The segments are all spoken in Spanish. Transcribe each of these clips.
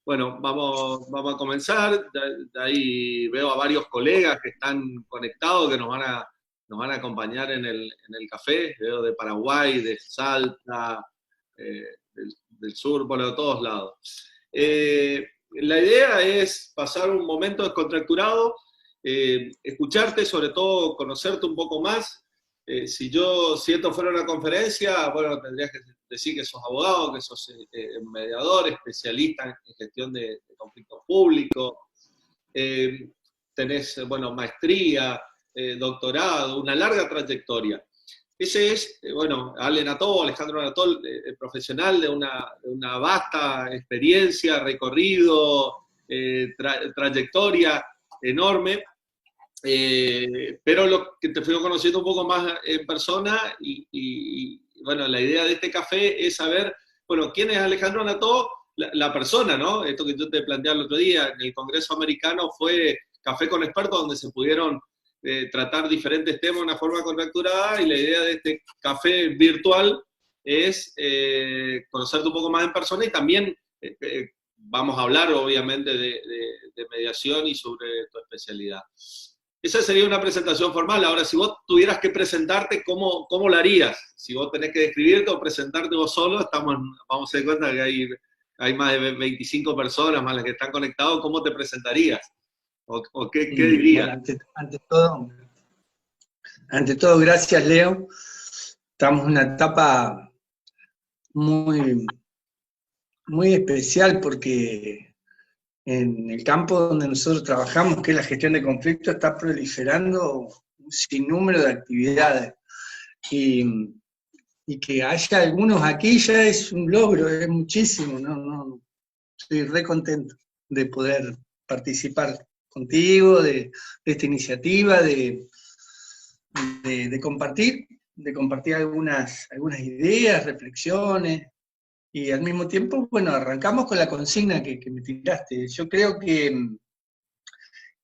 Bueno, vamos a comenzar. De ahí veo a varios colegas que están conectados, que nos van a acompañar en el café. Veo de Paraguay, de Salta, del sur, bueno, de todos lados. La idea es pasar un momento descontracturado, escucharte, sobre todo conocerte un poco más. Si esto fuera una conferencia, bueno, tendrías que decir que sos abogado, que sos mediador, especialista en gestión de conflictos públicos, eh, tenés, bueno, maestría, doctorado, una larga trayectoria. Ese es, bueno, Alejandro Anatol, profesional de una vasta experiencia, recorrido, trayectoria enorme. Pero lo que te fui conociendo un poco más en persona bueno, la idea de este café es saber, bueno, quién es Alejandro Anató, la persona, ¿no? Esto que yo te planteaba el otro día, en el Congreso Americano fue café con expertos donde se pudieron tratar diferentes temas de una forma contracturada y la idea de este café virtual es conocerte un poco más en persona y también vamos a hablar obviamente de mediación y sobre tu especialidad. Esa sería una presentación formal. Ahora, si vos tuvieras que presentarte, ¿cómo lo harías? Si vos tenés que describirte o presentarte vos solo, vamos a dar cuenta que hay más de 25 personas más las que están conectados, ¿cómo te presentarías? ¿O qué dirías? Bueno, ante todo, gracias, Leo. Estamos en una etapa muy, muy especial porque en el campo donde nosotros trabajamos, que es la gestión de conflictos, está proliferando un sinnúmero de actividades. Y que haya algunos aquí ya es un logro, es muchísimo. Estoy re contento de poder participar contigo, de esta iniciativa, de compartir algunas ideas, reflexiones, y al mismo tiempo, bueno, arrancamos con la consigna que me tiraste. Yo creo que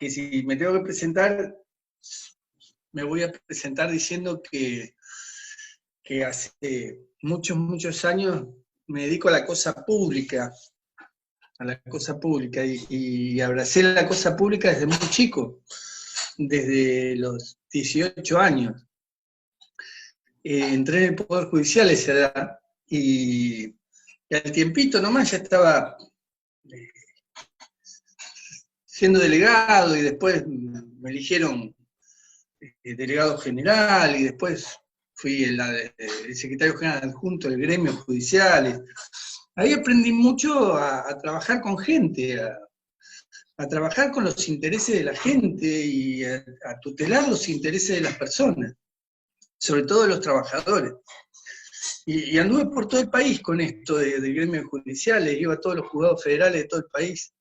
si me tengo que presentar, me voy a presentar diciendo que hace muchos, muchos años me dedico a la cosa pública, y abracé la cosa pública desde muy chico, desde los 18 años. Entré en el Poder Judicial a esa edad, y al tiempito nomás ya estaba siendo delegado, y después me eligieron delegado general, y después fui el secretario general adjunto del gremio judicial. Ahí aprendí mucho a trabajar con gente, a trabajar con los intereses de la gente y a tutelar los intereses de las personas, sobre todo de los trabajadores. Y anduve por todo el país con esto del gremio judicial, iba a todos los juzgados federales de todo el país,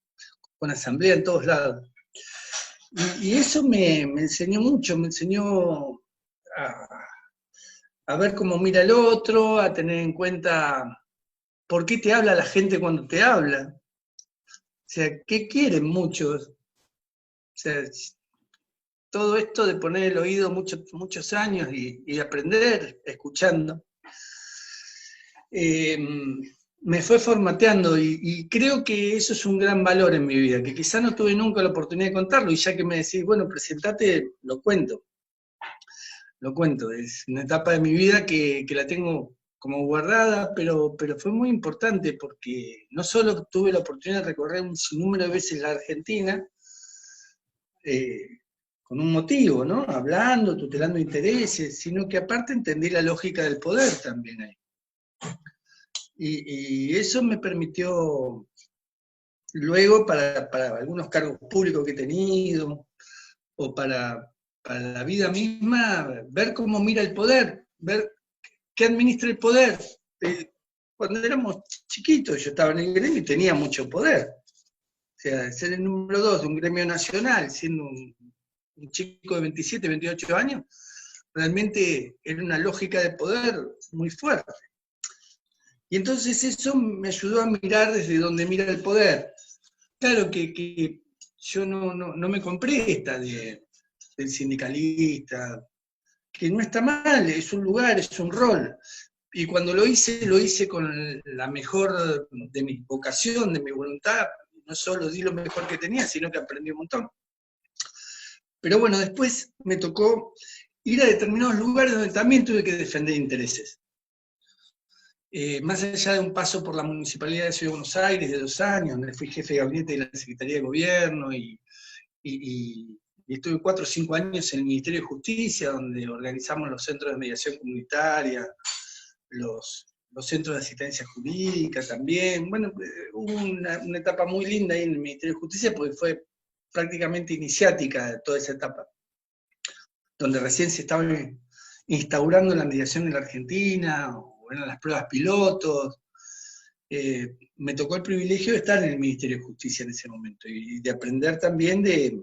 con asamblea en todos lados. Y eso me enseñó mucho, me enseñó a ver cómo mira el otro, a tener en cuenta por qué te habla la gente cuando te habla. O sea, ¿qué quieren muchos? O sea, todo esto de poner el oído muchos años y aprender escuchando, me fue formateando, y creo que eso es un gran valor en mi vida, que quizá no tuve nunca la oportunidad de contarlo, y ya que me decís, bueno, presentate, lo cuento. Es una etapa de mi vida que la tengo como guardada, pero fue muy importante porque no solo tuve la oportunidad de recorrer un sinnúmero de veces la Argentina, con un motivo, ¿no? Hablando, tutelando intereses, sino que aparte entendí la lógica del poder también ahí. Y eso me permitió luego para algunos cargos públicos que he tenido, o para la vida misma, ver cómo mira el poder, ver qué administra el poder. Cuando éramos chiquitos, yo estaba en el gremio y tenía mucho poder. O sea, ser el número 2 de un gremio nacional, siendo un chico de 27, 28 años, realmente era una lógica de poder muy fuerte. Y entonces eso me ayudó a mirar desde donde mira el poder. Claro que yo no me compré esta del sindicalista, que no está mal, es un lugar, es un rol. Y cuando lo hice con la mejor de mi vocación, de mi voluntad, no solo di lo mejor que tenía, sino que aprendí un montón. Pero bueno, después me tocó ir a determinados lugares donde también tuve que defender intereses. Más allá de un paso por la Municipalidad de Ciudad de Buenos Aires de 2 años, donde fui jefe de gabinete de la Secretaría de Gobierno y estuve 4 o 5 años en el Ministerio de Justicia, donde organizamos los centros de mediación comunitaria, los centros de asistencia jurídica también. Bueno, hubo una etapa muy linda ahí en el Ministerio de Justicia porque fue prácticamente iniciática de toda esa etapa, donde recién se estaba instaurando la mediación en la Argentina, o eran las pruebas pilotos. Me tocó el privilegio de estar en el Ministerio de Justicia en ese momento, y de aprender también de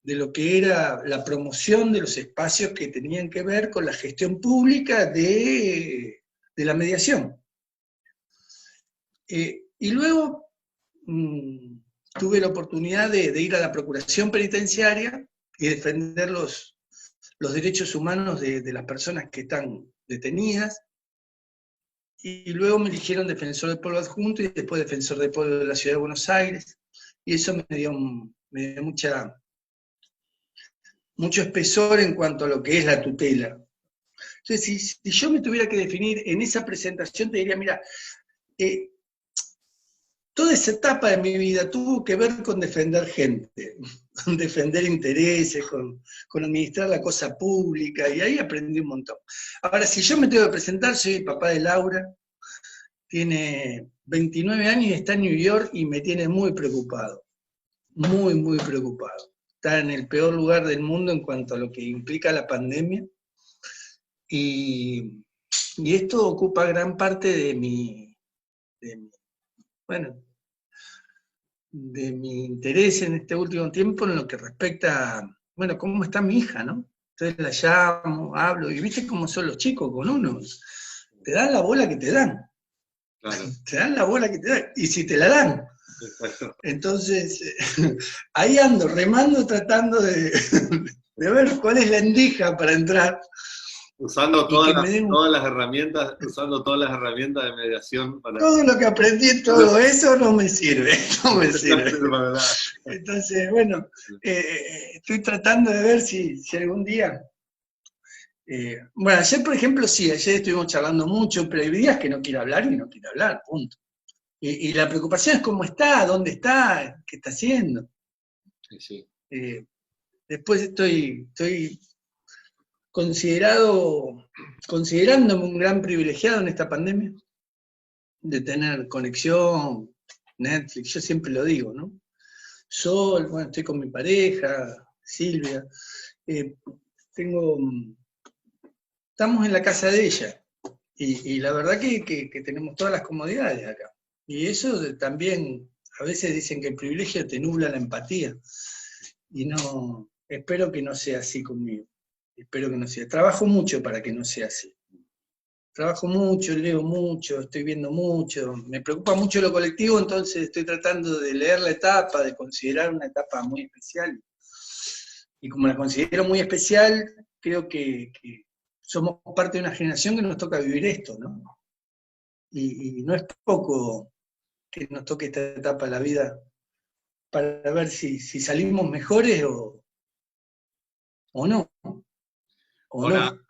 lo que era la promoción de los espacios que tenían que ver con la gestión pública de la mediación. Y luego tuve la oportunidad de ir a la Procuración Penitenciaria y defender los derechos humanos de las personas que están detenidas, y luego me eligieron defensor del pueblo adjunto y después defensor del pueblo de la Ciudad de Buenos Aires, y eso me dio mucho espesor en cuanto a lo que es la tutela. Entonces, si yo me tuviera que definir en esa presentación, te diría, mira, toda esa etapa de mi vida tuvo que ver con defender gente, con defender intereses, con administrar la cosa pública, y ahí aprendí un montón. Ahora, si yo me tengo que presentar, soy el papá de Laura, tiene 29 años y está en New York y me tiene muy preocupado, muy, muy preocupado. Está en el peor lugar del mundo en cuanto a lo que implica la pandemia, y esto ocupa gran parte de mi interés en este último tiempo en lo que respecta a, bueno, cómo está mi hija, ¿no? Entonces la llamo, hablo, y viste cómo son los chicos con uno, te dan la bola que te dan. Claro. Te dan la bola que te dan, y si te la dan. Exacto. Entonces, ahí ando, remando, tratando de ver cuál es la endija para entrar. Usando todas las herramientas, de mediación. Todo lo que aprendí en todo eso no me sirve, no me sirve. Entonces, bueno, estoy tratando de ver si algún día... bueno, ayer, por ejemplo, sí, ayer estuvimos charlando mucho, pero hay días que no quiero hablar y no quiero hablar, punto. Y la preocupación es cómo está, dónde está, qué está haciendo. Sí. Después estoy considerándome un gran privilegiado en esta pandemia, de tener conexión, Netflix, yo siempre lo digo, ¿no? Sol, bueno, estoy con mi pareja, Silvia, estamos en la casa de ella, y la verdad que tenemos todas las comodidades acá. Y eso también, a veces dicen que el privilegio te nubla la empatía, y no, espero que no sea así conmigo. Espero que no sea. Trabajo mucho para que no sea así. Trabajo mucho, leo mucho, estoy viendo mucho, me preocupa mucho lo colectivo, entonces estoy tratando de leer la etapa, de considerar una etapa muy especial. Y como la considero muy especial, creo que somos parte de una generación que nos toca vivir esto, ¿no? Y no es poco que nos toque esta etapa de la vida para ver si salimos mejores o no. Ahora, no.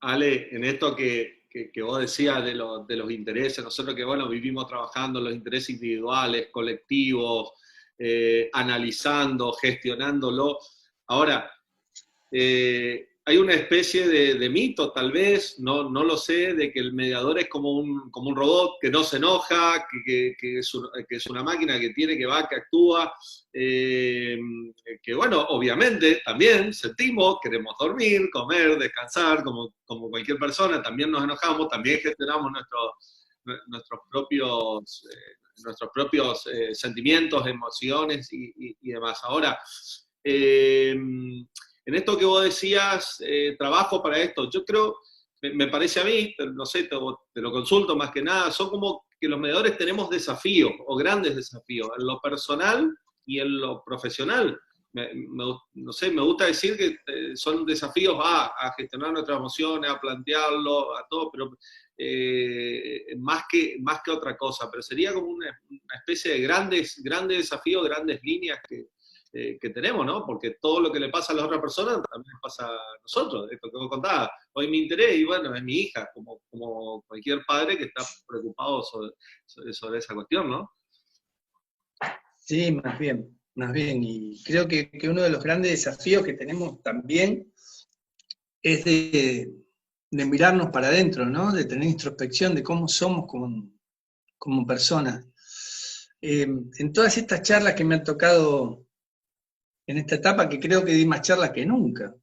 Ale, en esto que vos decías de los intereses, nosotros que, bueno, vivimos trabajando los intereses individuales, colectivos, analizando, gestionándolo. Ahora, hay una especie de mito, tal vez, no lo sé, de que el mediador es como un robot que no se enoja, que es una máquina que va, que actúa, que bueno, obviamente también sentimos, queremos dormir, comer, descansar, como cualquier persona, también nos enojamos, también gestionamos nuestros propios sentimientos, emociones y demás. Ahora, en esto que vos decías, trabajo para esto, yo creo, me parece a mí, pero no sé, te lo consulto más que nada, son como que los mediadores tenemos desafíos, o grandes desafíos, en lo personal y en lo profesional. no sé, me gusta decir que son desafíos a gestionar nuestras emociones, a plantearlo, a todo, pero más que otra cosa. Pero sería como una especie de grandes desafíos, grandes líneas que tenemos, ¿no? Porque todo lo que le pasa a las otras personas también nos pasa a nosotros. Esto que vos contabas, hoy mi interés, y bueno, es mi hija, como cualquier padre que está preocupado sobre esa cuestión, ¿no? Sí, más bien. Y creo que uno de los grandes desafíos que tenemos también es de mirarnos para adentro, ¿no? De tener introspección de cómo somos como personas. En todas estas charlas que me han tocado en esta etapa, que creo que di más charlas que nunca,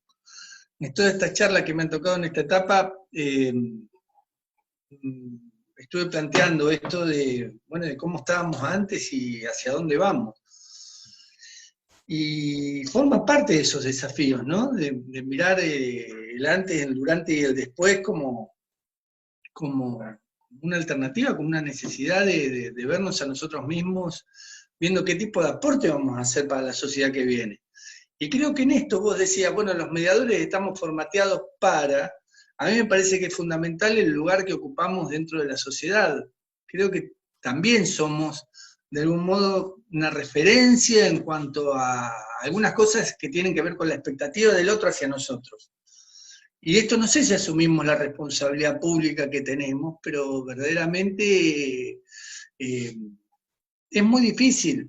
en todas estas charlas que me han tocado en esta etapa, estuve planteando esto de cómo estábamos antes y hacia dónde vamos. Y forma parte de esos desafíos, ¿no? De mirar el antes, el durante y el después como una alternativa, como una necesidad de vernos a nosotros mismos, viendo qué tipo de aporte vamos a hacer para la sociedad que viene. Y creo que en esto vos decías, bueno, los mediadores estamos formateados para, a mí me parece que es fundamental el lugar que ocupamos dentro de la sociedad. Creo que también somos, de algún modo, una referencia en cuanto a algunas cosas que tienen que ver con la expectativa del otro hacia nosotros. Y esto no sé si asumimos la responsabilidad pública que tenemos, pero verdaderamente es muy difícil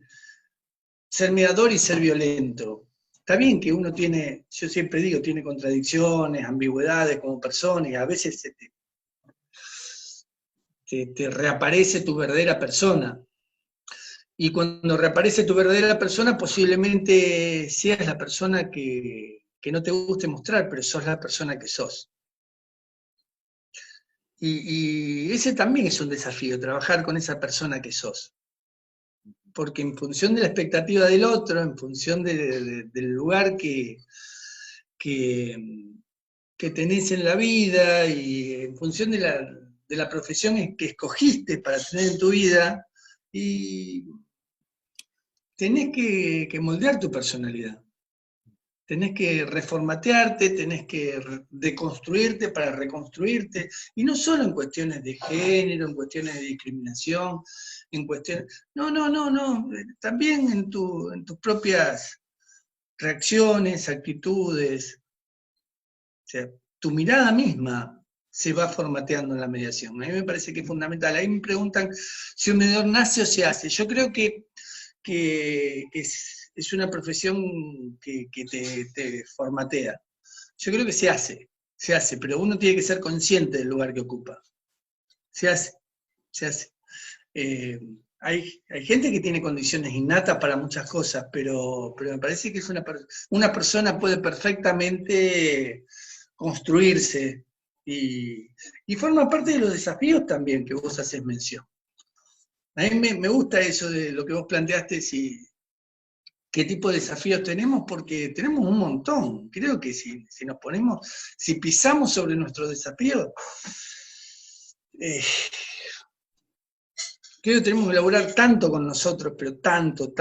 ser mediador y ser violento. Está bien que uno tiene, yo siempre digo, tiene contradicciones, ambigüedades como persona, y a veces te reaparece tu verdadera persona. Y cuando reaparece tu verdadera persona, posiblemente seas la persona que no te guste mostrar, pero sos la persona que sos. Y ese también es un desafío, trabajar con esa persona que sos. Porque en función de la expectativa del otro, en función del lugar que tenés en la vida y en función de la profesión que escogiste para tener en tu vida, y tenés que moldear tu personalidad. Tenés que reformatearte, tenés que deconstruirte para reconstruirte, y no solo en cuestiones de género, en cuestiones de discriminación, en cuestiones... No, también en tus propias reacciones, actitudes. O sea, tu mirada misma se va formateando en la mediación. A mí me parece que es fundamental. Ahí me preguntan si un mediador nace o se hace. Yo creo que es una profesión que te formatea. Yo creo que se hace, pero uno tiene que ser consciente del lugar que ocupa. Se hace. Hay gente que tiene condiciones innatas para muchas cosas, pero me parece que una persona puede perfectamente construirse y forma parte de los desafíos también que vos haces mención. A mí me gusta eso de lo que vos planteaste, qué tipo de desafíos tenemos, porque tenemos un montón. Creo que si nos ponemos, si pisamos sobre nuestros desafíos, creo que tenemos que elaborar tanto con nosotros, pero tanto,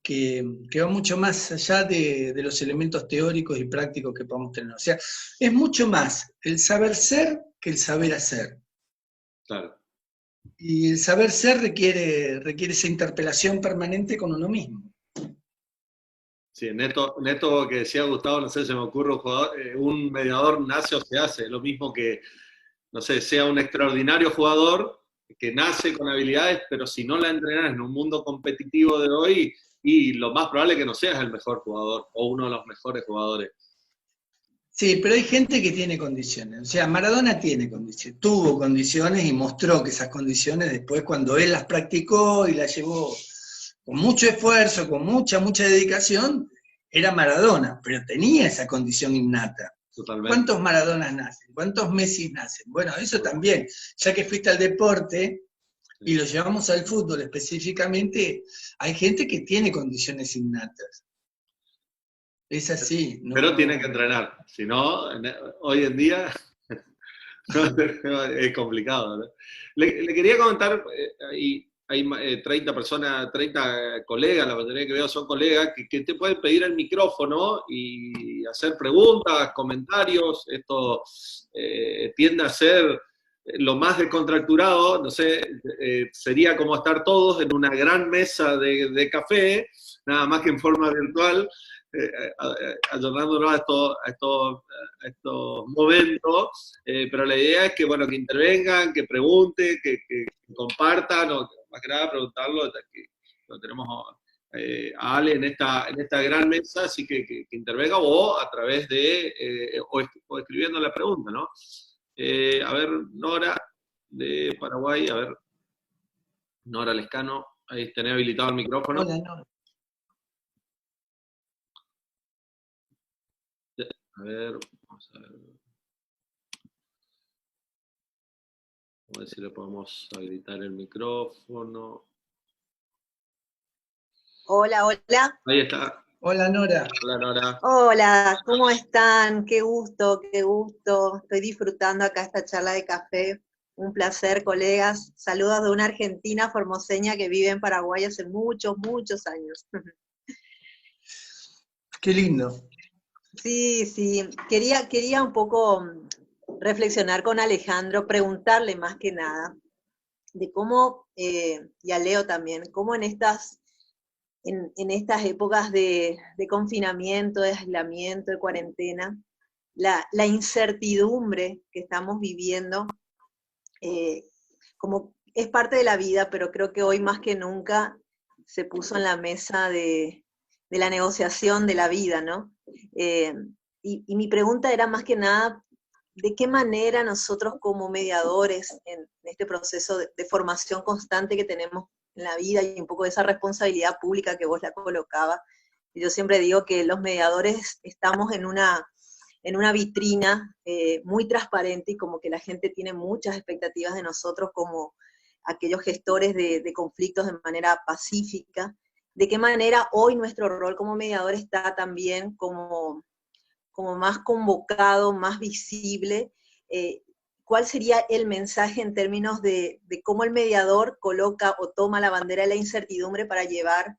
que va mucho más allá de los elementos teóricos y prácticos que podamos tener. O sea, es mucho más el saber ser que el saber hacer. Claro. Y el saber ser requiere esa interpelación permanente con uno mismo. Sí, en esto que decía Gustavo, no sé, se me ocurre un mediador nace o se hace, lo mismo que, no sé, sea un extraordinario jugador que nace con habilidades, pero si no la entrenas en un mundo competitivo de hoy, y lo más probable es que no seas el mejor jugador o uno de los mejores jugadores. Sí, pero hay gente que tiene condiciones. O sea, Maradona tiene condiciones, tuvo condiciones y mostró que esas condiciones después cuando él las practicó y las llevó con mucho esfuerzo, con mucha dedicación, era Maradona, pero tenía esa condición innata. Totalmente. ¿Cuántos Maradonas nacen? ¿Cuántos Messi nacen? Bueno, eso también, ya que fuiste al deporte y lo llevamos al fútbol específicamente, hay gente que tiene condiciones innatas. Es así. Pero tiene que entrenar, si no, hoy en día es complicado, ¿no? Le quería comentar, y hay 30 personas, 30 colegas, la mayoría que veo son colegas, que te pueden pedir el micrófono y hacer preguntas, comentarios. Esto tiende a ser lo más descontracturado, no sé, sería como estar todos en una gran mesa de café, nada más que en forma virtual, ayornándonos a estos momentos, pero la idea es que, bueno, que intervengan, que pregunten, que compartan, o más que nada preguntarlo, que lo tenemos a Ale en esta gran mesa, así que intervenga o a través de, o escribiendo la pregunta, ¿no? A ver, Nora, de Paraguay, a ver, Nora Lescano, ahí tenés habilitado el micrófono. Hola, Nora. A ver, vamos a ver. Vamos a ver si le podemos habilitar el micrófono. Hola, hola. Ahí está. Hola, Nora. Hola, Nora. Hola, ¿cómo están? Qué gusto, qué gusto. Estoy disfrutando acá esta charla de café. Un placer, colegas. Saludos de una argentina formoseña que vive en Paraguay hace muchos, muchos años. Qué lindo. Sí, sí. Quería un poco reflexionar con Alejandro, preguntarle más que nada de cómo, y a Leo también, cómo en estas épocas de confinamiento, de aislamiento, de cuarentena, la incertidumbre que estamos viviendo, como es parte de la vida, pero creo que hoy más que nunca se puso en la mesa de la negociación de la vida, ¿no? Y mi pregunta era más que nada, ¿de qué manera nosotros como mediadores en este proceso de formación constante que tenemos en la vida y un poco de esa responsabilidad pública que vos la colocabas? Yo siempre digo que los mediadores estamos en una vitrina muy transparente y como que la gente tiene muchas expectativas de nosotros como aquellos gestores de conflictos de manera pacífica. ¿De qué manera hoy nuestro rol como mediador está también como más convocado, más visible? ¿Cuál sería el mensaje en términos de cómo el mediador coloca o toma la bandera de la incertidumbre para llevar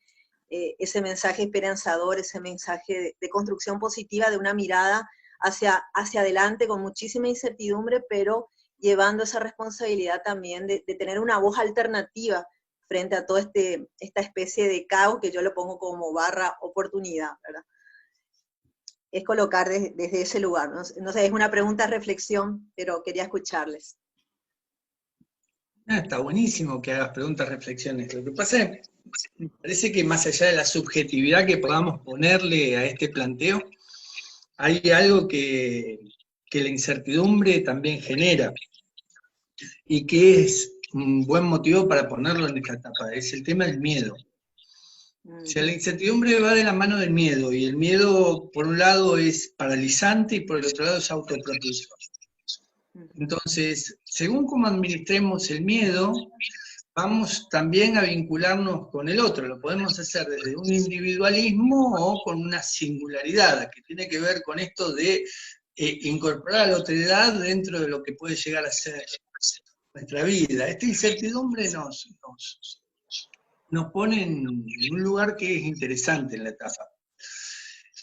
ese mensaje esperanzador, ese mensaje de construcción positiva, de una mirada hacia adelante con muchísima incertidumbre, pero llevando esa responsabilidad también de tener una voz alternativa frente a toda esta especie de caos que yo lo pongo como barra oportunidad, ¿verdad? Es colocar desde ese lugar, ¿no? No sé, es una pregunta reflexión, pero quería escucharles. Está buenísimo que hagas preguntas, reflexiones. Lo que pasa es, me parece que más allá de la subjetividad que podamos ponerle a este planteo, hay algo que la incertidumbre también genera y que es un buen motivo para ponerlo en esta etapa, es el tema del miedo. O sea, la incertidumbre va de la mano del miedo, y el miedo, por un lado, es paralizante y por el otro lado es autopropulsor. Entonces, según cómo administremos el miedo, vamos también a vincularnos con el otro. Lo podemos hacer desde un individualismo o con una singularidad, que tiene que ver con esto de incorporar a la otredad dentro de lo que puede llegar a ser nuestra vida. Esta incertidumbre nos pone en un lugar que es interesante en la etapa.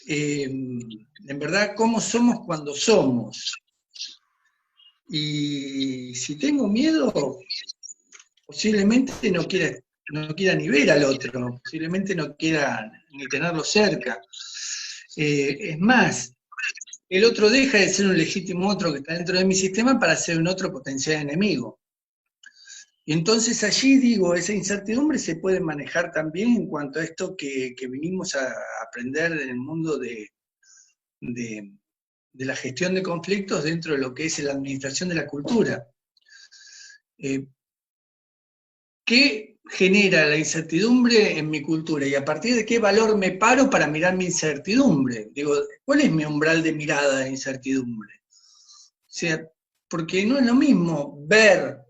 En verdad, ¿cómo somos cuando somos? Y si tengo miedo, posiblemente no quiera ni ver al otro, posiblemente no quiera ni tenerlo cerca. Es más, el otro deja de ser un legítimo otro que está dentro de mi sistema para ser un otro potencial enemigo. Y entonces allí digo, esa incertidumbre se puede manejar también en cuanto a esto que vinimos a aprender en el mundo de la gestión de conflictos dentro de lo que es la administración de la cultura. ¿Qué genera la incertidumbre en mi cultura? ¿Y a partir de qué valor me paro para mirar mi incertidumbre? Digo, ¿cuál es mi umbral de mirada de incertidumbre? O sea, porque no es lo mismo ver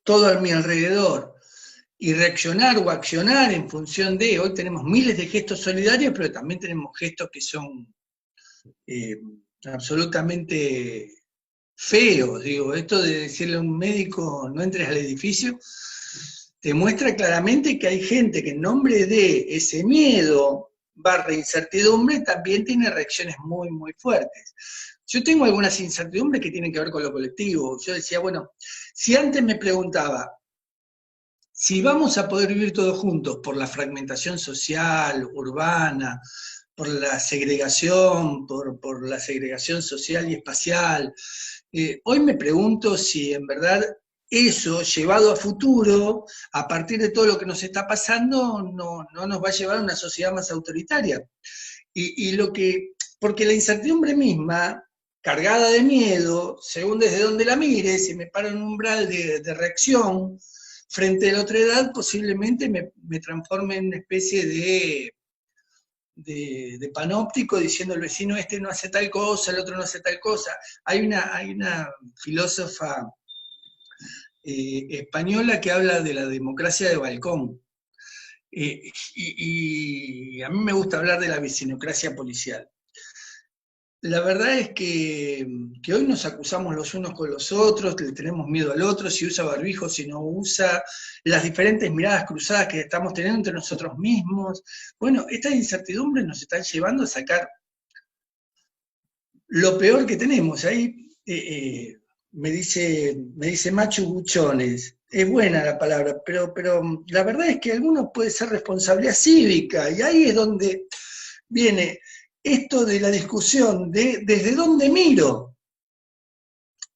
todo a mi alrededor y reaccionar o accionar en función de, hoy tenemos miles de gestos solidarios, pero también tenemos gestos que son absolutamente feos, digo, esto de decirle a un médico no entres al edificio, te muestra claramente que hay gente que en nombre de ese miedo barra incertidumbre también tiene reacciones muy, muy fuertes. Yo tengo algunas incertidumbres que tienen que ver con lo colectivo. Yo decía, bueno, si antes me preguntaba, si vamos a poder vivir todos juntos por la fragmentación social, urbana, por la segregación, por la segregación social y espacial, hoy me pregunto si en verdad eso, llevado a futuro, a partir de todo lo que nos está pasando, no nos va a llevar a una sociedad más autoritaria. Porque la incertidumbre misma, cargada de miedo, según desde donde la mires, si me paro en un umbral de reacción frente a la otra edad, posiblemente me transforme en una especie de panóptico diciendo el vecino este no hace tal cosa, el otro no hace tal cosa. Hay una filósofa española que habla de la democracia de balcón. Y a mí me gusta hablar de la vecinocracia policial. La verdad es que hoy nos acusamos los unos con los otros, le tenemos miedo al otro, si usa barbijo, si no usa, las diferentes miradas cruzadas que estamos teniendo entre nosotros mismos. Bueno, estas incertidumbres nos están llevando a sacar lo peor que tenemos. Ahí me dice Machu Buchones, es buena la palabra, pero la verdad es que algunos puede ser responsabilidad cívica, y ahí es donde viene esto de la discusión de desde dónde miro,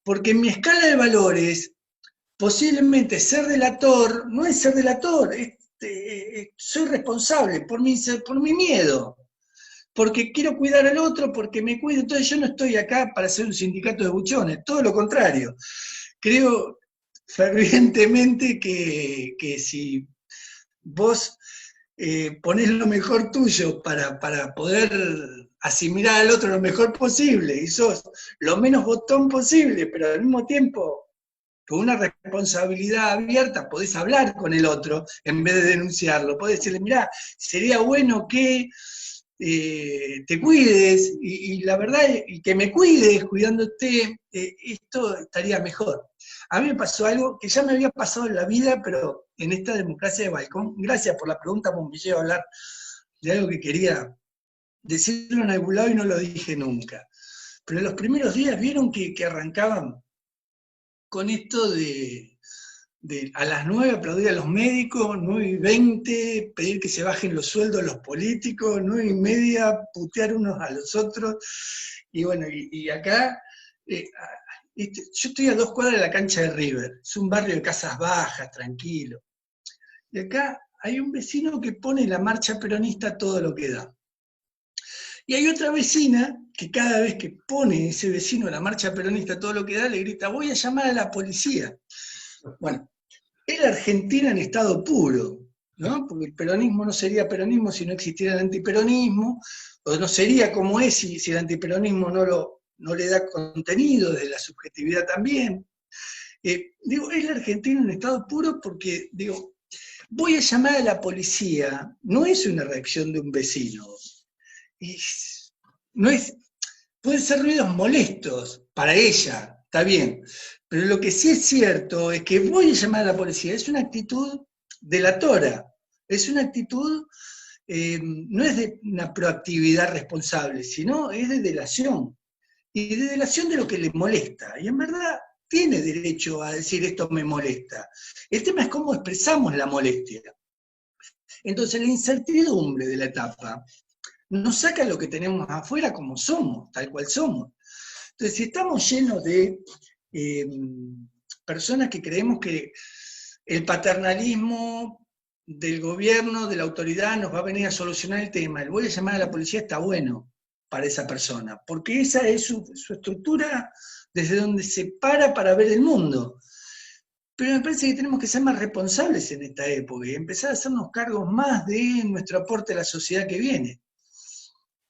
porque en mi escala de valores, posiblemente ser delator no es ser delator, soy responsable por mi miedo, porque quiero cuidar al otro, porque me cuido. Entonces yo no estoy acá para hacer un sindicato de buchones, todo lo contrario. Creo fervientemente que si vos ponés lo mejor tuyo para poder asimilar al otro lo mejor posible, y sos lo menos botón posible, pero al mismo tiempo con una responsabilidad abierta podés hablar con el otro en vez de denunciarlo, podés decirle, mirá, sería bueno que te cuides, y la verdad, y que me cuides cuidándote, esto estaría mejor. A mí me pasó algo que ya me había pasado en la vida, pero en esta democracia de balcón, gracias por la pregunta, porque me llevo a hablar de algo que quería decirlo en algún lado y no lo dije nunca. Pero en los primeros días vieron que arrancaban con esto de a las 9 aplaudir a los médicos, 9:20 pedir que se bajen los sueldos a los políticos, 9:30 putear unos a los otros, y bueno, y acá, yo estoy a 2 cuadras de la cancha de River, es un barrio de casas bajas, tranquilo, y acá hay un vecino que pone la marcha peronista todo lo que da. Y hay otra vecina que cada vez que pone ese vecino la marcha peronista todo lo que da, le grita, voy a llamar a la policía. Bueno, es la Argentina en estado puro, ¿no? Porque el peronismo no sería peronismo si no existiera el antiperonismo, o no sería como es si el antiperonismo no le da contenido desde la subjetividad también. Digo, es la Argentina en estado puro porque, digo, voy a llamar a la policía, no es una reacción de un vecino, pueden ser ruidos molestos para ella, está bien, pero lo que sí es cierto es que voy a llamar a la policía, es una actitud delatora, es una actitud, no es de una proactividad responsable, sino es de delación, y de delación de lo que le molesta, y en verdad tiene derecho a decir esto me molesta. El tema es cómo expresamos la molestia. Entonces la incertidumbre de la etapa nos saca lo que tenemos afuera como somos, tal cual somos. Entonces, si estamos llenos de personas que creemos que el paternalismo del gobierno, de la autoridad, nos va a venir a solucionar el tema, el voy a llamar a la policía está bueno para esa persona, porque esa es su estructura desde donde se para ver el mundo. Pero me parece que tenemos que ser más responsables en esta época y empezar a hacernos cargos más de nuestro aporte a la sociedad que viene.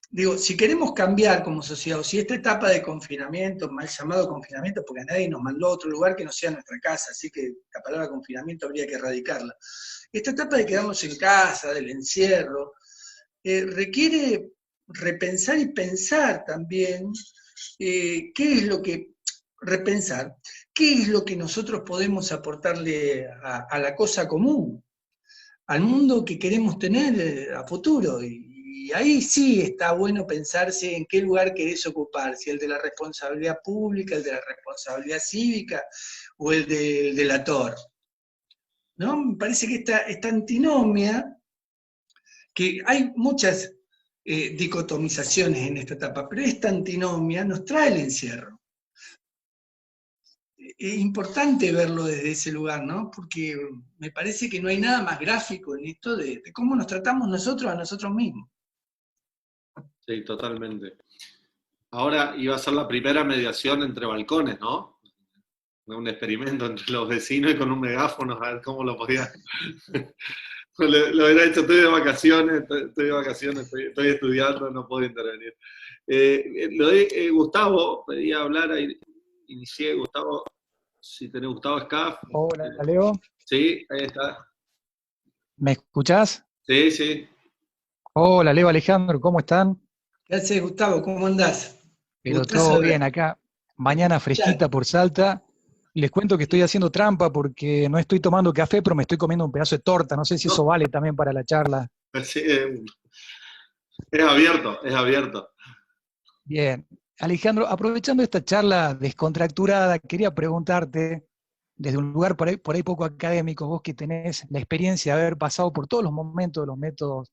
Digo, si queremos cambiar como sociedad, o si esta etapa de confinamiento, mal llamado confinamiento, porque a nadie nos mandó a otro lugar que no sea nuestra casa, así que la palabra confinamiento habría que erradicarla. Esta etapa de quedarnos en casa, del encierro, requiere repensar y pensar también qué es lo que repensar qué es lo que nosotros podemos aportarle a la cosa común, al mundo que queremos tener a futuro. Y ahí sí está bueno pensarse en qué lugar querés ocupar, si el de la responsabilidad pública, el de la responsabilidad cívica o el del delator. ¿No? Me parece que esta antinomia, que hay muchas dicotomizaciones en esta etapa, pero esta antinomia nos trae el encierro. Es importante verlo desde ese lugar, ¿no? Porque me parece que no hay nada más gráfico en esto de cómo nos tratamos nosotros a nosotros mismos. Sí, totalmente. Ahora iba a ser la primera mediación entre balcones, ¿no? Un experimento entre los vecinos y con un megáfono, a ver cómo lo podía. Lo hubiera hecho, estoy de vacaciones, estoy estudiando, no puedo intervenir. Gustavo, pedía hablar, ahí, inicié, Gustavo, si tenés Gustavo Scaff. Hola, Leo. Sí, ahí está. ¿Me escuchás? Sí, sí. Hola, Leo, Alejandro, ¿cómo están? ¿Qué haces, Gustavo? ¿Cómo andás? Pero Gustazo todo de bien verte. acá. Mañana fresquita por Salta. Les cuento que estoy haciendo trampa porque no estoy tomando café, pero me estoy comiendo un pedazo de torta. No sé si eso No, vale también para la charla. sí, es abierto, es abierto. Bien. Alejandro, aprovechando esta charla descontracturada, quería preguntarte, desde un lugar por ahí poco académico, vos que tenés la experiencia de haber pasado por todos los momentos de los métodos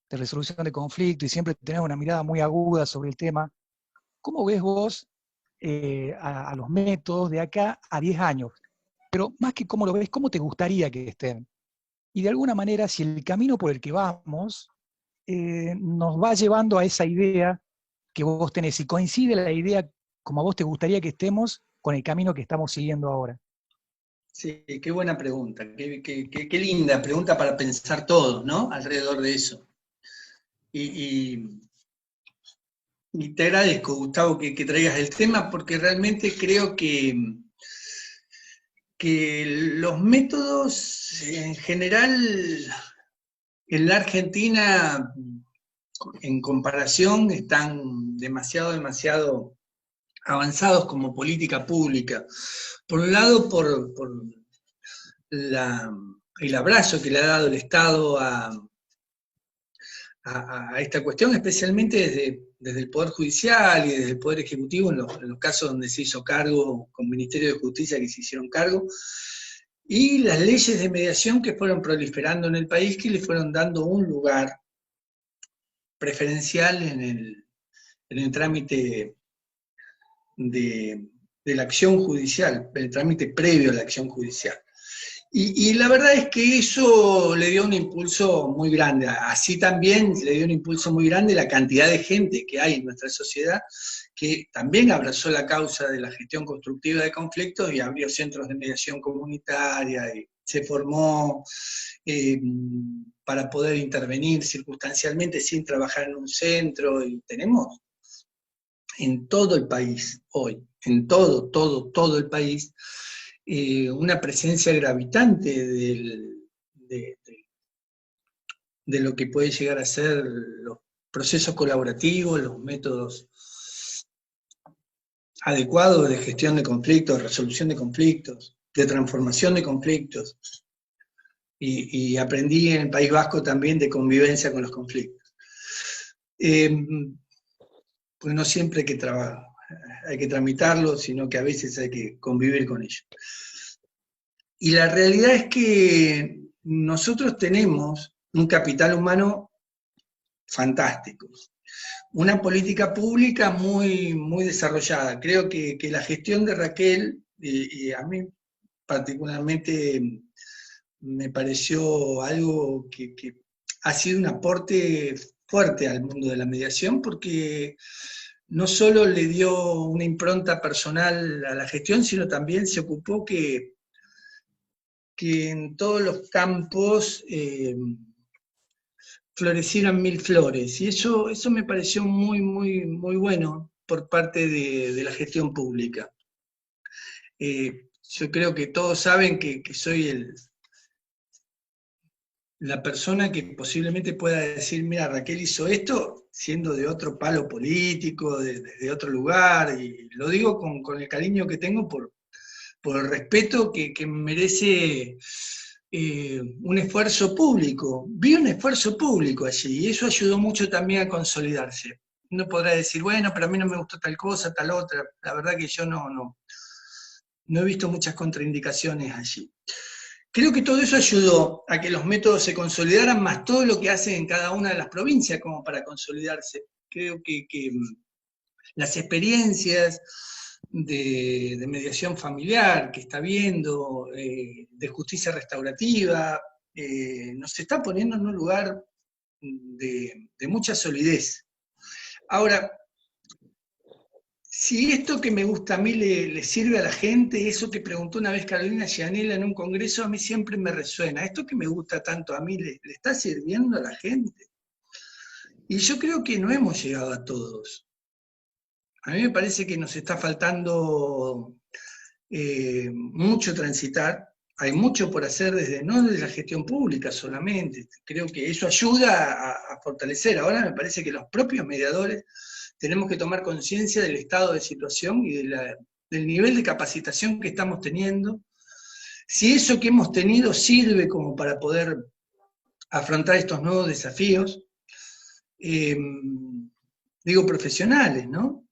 de resolución de conflicto y siempre tenés una mirada muy aguda sobre el tema, ¿cómo ves vos a los métodos de acá a 10 años? Pero más que cómo lo ves, ¿cómo te gustaría que estén? Y de alguna manera, si el camino por el que vamos nos va llevando a esa idea que vos tenés, si coincide la idea como a vos te gustaría que estemos con el camino que estamos siguiendo ahora. Sí, qué buena pregunta, qué linda pregunta para pensar todos, ¿no? Alrededor de eso. Y te agradezco, Gustavo, que traigas el tema, porque realmente creo que los métodos en general en la Argentina, en comparación, están demasiado avanzados como política pública. Por un lado, por el abrazo que le ha dado el Estado a esta cuestión, especialmente desde el Poder Judicial y desde el Poder Ejecutivo, en los casos donde se hizo cargo, con Ministerio de Justicia que se hicieron cargo, y las leyes de mediación que fueron proliferando en el país, que le fueron dando un lugar preferencial en el trámite de la acción judicial, el trámite previo a la acción judicial. Y la verdad es que eso le dio un impulso muy grande. Así también le dio un impulso muy grande la cantidad de gente que hay en nuestra sociedad que también abrazó la causa de la gestión constructiva de conflictos y abrió centros de mediación comunitaria y se formó para poder intervenir circunstancialmente sin trabajar en un centro. Y tenemos en todo el país hoy, en todo el país, una presencia gravitante de lo que puede llegar a ser los procesos colaborativos, los métodos adecuados de gestión de conflictos, de resolución de conflictos, de transformación de conflictos. Y aprendí en el País Vasco también de convivencia con los conflictos. Pues no siempre hay que tramitarlos, sino que a veces hay que convivir con ellos. Y la realidad es que nosotros tenemos un capital humano fantástico, una política pública muy desarrollada. Creo que la gestión de Raquel, y a mí particularmente me pareció algo que ha sido un aporte fuerte al mundo de la mediación, porque no solo le dio una impronta personal a la gestión, sino también se ocupó que en todos los campos florecieran mil flores. Y eso me pareció muy bueno por parte de la gestión pública. Yo creo que todos saben que soy la persona que posiblemente pueda decir, mira, Raquel hizo esto siendo de otro palo político, de otro lugar, y lo digo con el cariño que tengo por el respeto que merece un esfuerzo público. Vi un esfuerzo público allí, y eso ayudó mucho también a consolidarse. Uno podrá decir, bueno, pero a mí no me gustó tal cosa, tal otra. La verdad que yo no he visto muchas contraindicaciones allí. Creo que todo eso ayudó a que los métodos se consolidaran, más todo lo que hacen en cada una de las provincias como para consolidarse. Creo que las experiencias de mediación familiar que está viendo, de justicia restaurativa, nos está poniendo en un lugar de mucha solidez. Ahora, si esto que me gusta a mí le sirve a la gente, eso que preguntó una vez Carolina Gianella en un congreso, a mí siempre me resuena. Esto que me gusta tanto a mí, ¿le está sirviendo a la gente? Y yo creo que no hemos llegado a todos. A mí me parece que nos está faltando mucho transitar. Hay mucho por hacer no desde la gestión pública solamente. Creo que eso ayuda a fortalecer. Ahora me parece que los propios mediadores tenemos que tomar conciencia del estado de situación y del nivel de capacitación que estamos teniendo. Si eso que hemos tenido sirve como para poder afrontar estos nuevos desafíos, digo profesionales, ¿no?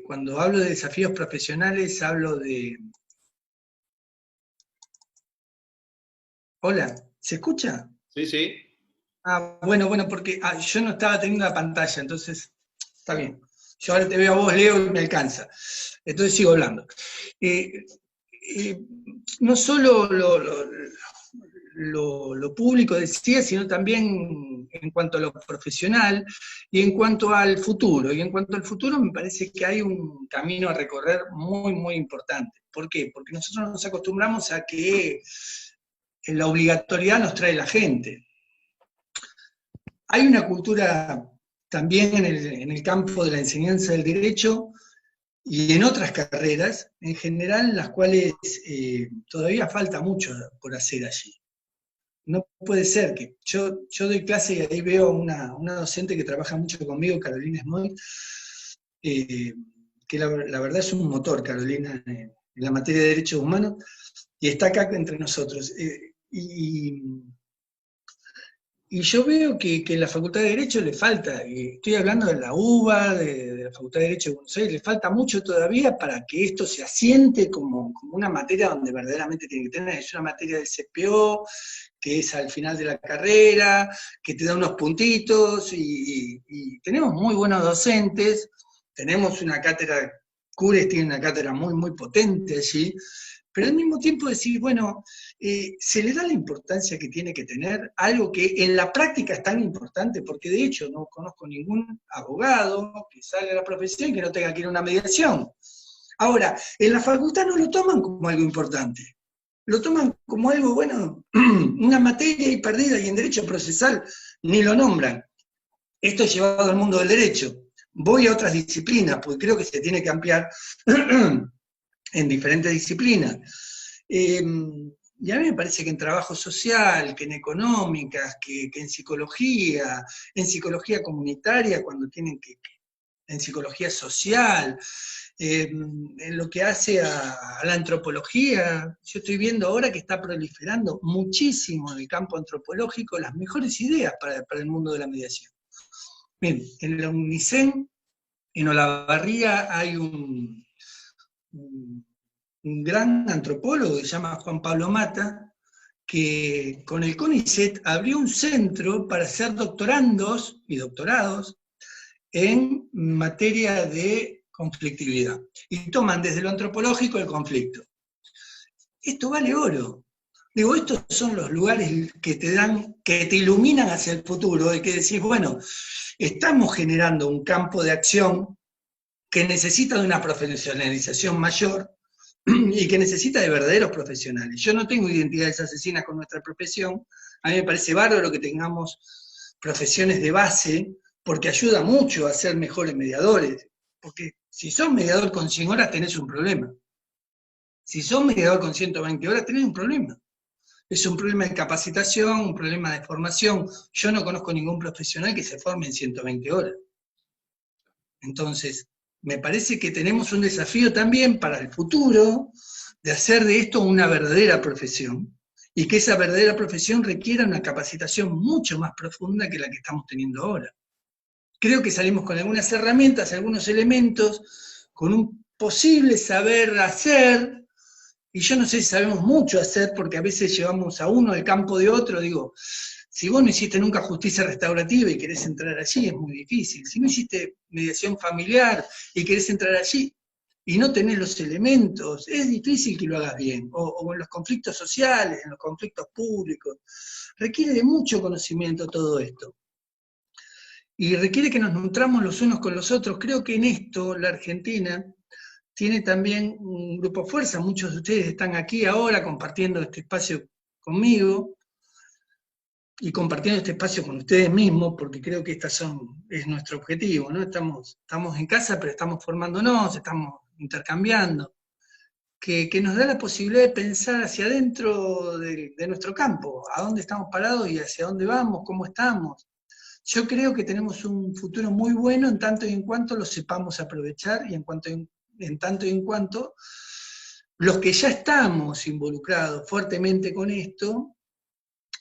Cuando hablo de desafíos profesionales, hablo de... Hola, ¿se escucha? Sí, sí. Ah, bueno, porque yo no estaba teniendo la pantalla, entonces está bien. Yo ahora te veo a vos, Leo, y me alcanza. Entonces sigo hablando. No solo lo público decía, sino también en cuanto a lo profesional y en cuanto al futuro. Y en cuanto al futuro me parece que hay un camino a recorrer muy, muy importante. ¿Por qué? Porque nosotros nos acostumbramos a que la obligatoriedad nos trae la gente. Hay una cultura también en el campo de la enseñanza del derecho y en otras carreras, en general, en las cuales todavía falta mucho por hacer allí. No puede ser que yo doy clase y ahí veo una docente que trabaja mucho conmigo, Carolina Smoy, que la verdad es un motor, Carolina, en la materia de derechos humanos, y está acá entre nosotros. Y yo veo que en la Facultad de Derecho le falta, estoy hablando de la UBA, de la Facultad de Derecho de Buenos Aires, le falta mucho todavía para que esto se asiente como una materia donde verdaderamente tiene que tener. Es una materia del CPO, que es al final de la carrera, que te da unos puntitos, y tenemos muy buenos docentes, tenemos una cátedra, Cures tiene una cátedra muy, muy potente allí, pero al mismo tiempo decir, bueno, se le da la importancia que tiene que tener, algo que en la práctica es tan importante, porque de hecho no conozco ningún abogado que salga a la profesión y que no tenga que ir a una mediación. Ahora, en la facultad no lo toman como algo importante, lo toman como algo, bueno, una materia y perdida, y en derecho procesal ni lo nombran. Esto es llevado al mundo del derecho. Voy a otras disciplinas, porque creo que se tiene que ampliar en diferentes disciplinas. Y a mí me parece que en trabajo social, que en económicas, que en psicología comunitaria, cuando tienen que en psicología social, en lo que hace a la antropología, yo estoy viendo ahora que está proliferando muchísimo en el campo antropológico las mejores ideas para el mundo de la mediación. Bien, en la UNICEN, en Olavarría, hay un gran antropólogo que se llama Juan Pablo Mata, que con el CONICET abrió un centro para hacer doctorandos y doctorados en materia de conflictividad. Y toman desde lo antropológico el conflicto. Esto vale oro. Digo, estos son los lugares que te iluminan hacia el futuro, y que decís, bueno, estamos generando un campo de acción que necesita de una profesionalización mayor y que necesita de verdaderos profesionales. Yo no tengo identidades asesinas con nuestra profesión, a mí me parece bárbaro que tengamos profesiones de base, porque ayuda mucho a ser mejores mediadores, porque si sos mediador con 100 horas tenés un problema. Si sos mediador con 120 horas tenés un problema. Es un problema de capacitación, un problema de formación. Yo no conozco ningún profesional que se forme en 120 horas. Entonces, me parece que tenemos un desafío también para el futuro de hacer de esto una verdadera profesión, y que esa verdadera profesión requiera una capacitación mucho más profunda que la que estamos teniendo ahora. Creo que salimos con algunas herramientas, algunos elementos, con un posible saber hacer, y yo no sé si sabemos mucho hacer, porque a veces llevamos a uno al campo de otro. Digo, si vos no hiciste nunca justicia restaurativa y querés entrar allí, es muy difícil. Si no hiciste mediación familiar y querés entrar allí y no tenés los elementos, es difícil que lo hagas bien. O en los conflictos sociales, en los conflictos públicos. Requiere de mucho conocimiento todo esto. Y requiere que nos nutramos los unos con los otros. Creo que en esto la Argentina tiene también un grupo fuerza. Muchos de ustedes están aquí ahora compartiendo este espacio conmigo y compartiendo este espacio con ustedes mismos, porque creo que es nuestro objetivo, ¿no? Estamos en casa, pero estamos formándonos, estamos intercambiando, que nos da la posibilidad de pensar hacia adentro de nuestro campo, a dónde estamos parados y hacia dónde vamos, cómo estamos. Yo creo que tenemos un futuro muy bueno en tanto y en cuanto lo sepamos aprovechar, y en tanto y en cuanto los que ya estamos involucrados fuertemente con esto,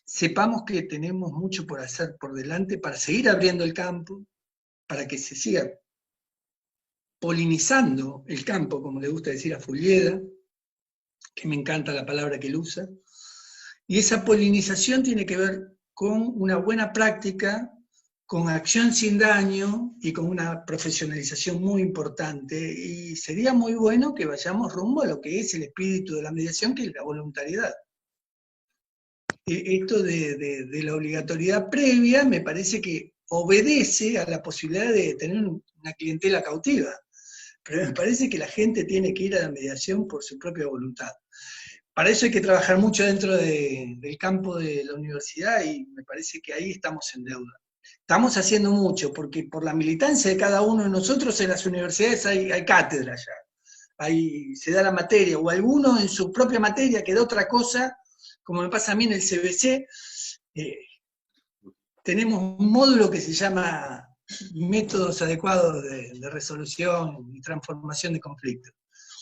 sepamos que tenemos mucho por hacer por delante para seguir abriendo el campo, para que se siga polinizando el campo, como le gusta decir a Fulleda, que me encanta la palabra que él usa, y esa polinización tiene que ver con una buena práctica, con acción sin daño y con una profesionalización muy importante, y sería muy bueno que vayamos rumbo a lo que es el espíritu de la mediación, que es la voluntariedad. Esto de la obligatoriedad previa me parece que obedece a la posibilidad de tener una clientela cautiva, pero me parece que la gente tiene que ir a la mediación por su propia voluntad. Para eso hay que trabajar mucho dentro del campo de la universidad, y me parece que ahí estamos en deuda. Estamos haciendo mucho, porque por la militancia de cada uno de nosotros en las universidades hay cátedras ya, se da la materia, o alguno en su propia materia que da otra cosa, como me pasa a mí en el CBC. Tenemos un módulo que se llama Métodos Adecuados de Resolución y Transformación de Conflictos.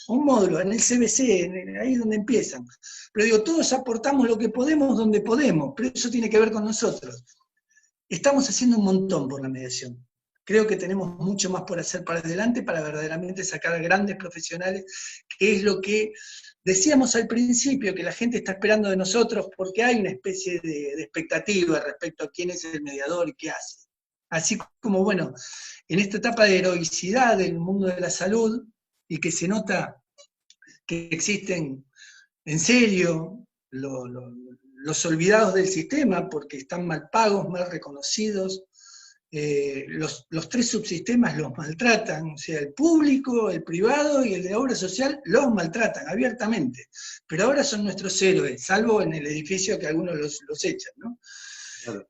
Un módulo en el CBC, ahí es donde empiezan. Pero digo, todos aportamos lo que podemos donde podemos, pero eso tiene que ver con nosotros. Estamos haciendo un montón por la mediación. Creo que tenemos mucho más por hacer para adelante para verdaderamente sacar a grandes profesionales, que es lo que decíamos al principio, que la gente está esperando de nosotros, porque hay una especie de expectativa respecto a quién es el mediador y qué hace. Así como, bueno, en esta etapa de heroicidad del mundo de la salud, y que se nota que existen, en serio, los olvidados del sistema, porque están mal pagos, mal reconocidos. Los tres subsistemas los maltratan, o sea, el público, el privado y el de la obra social los maltratan abiertamente, pero ahora son nuestros héroes, salvo en el edificio que algunos los echan, ¿no? Claro.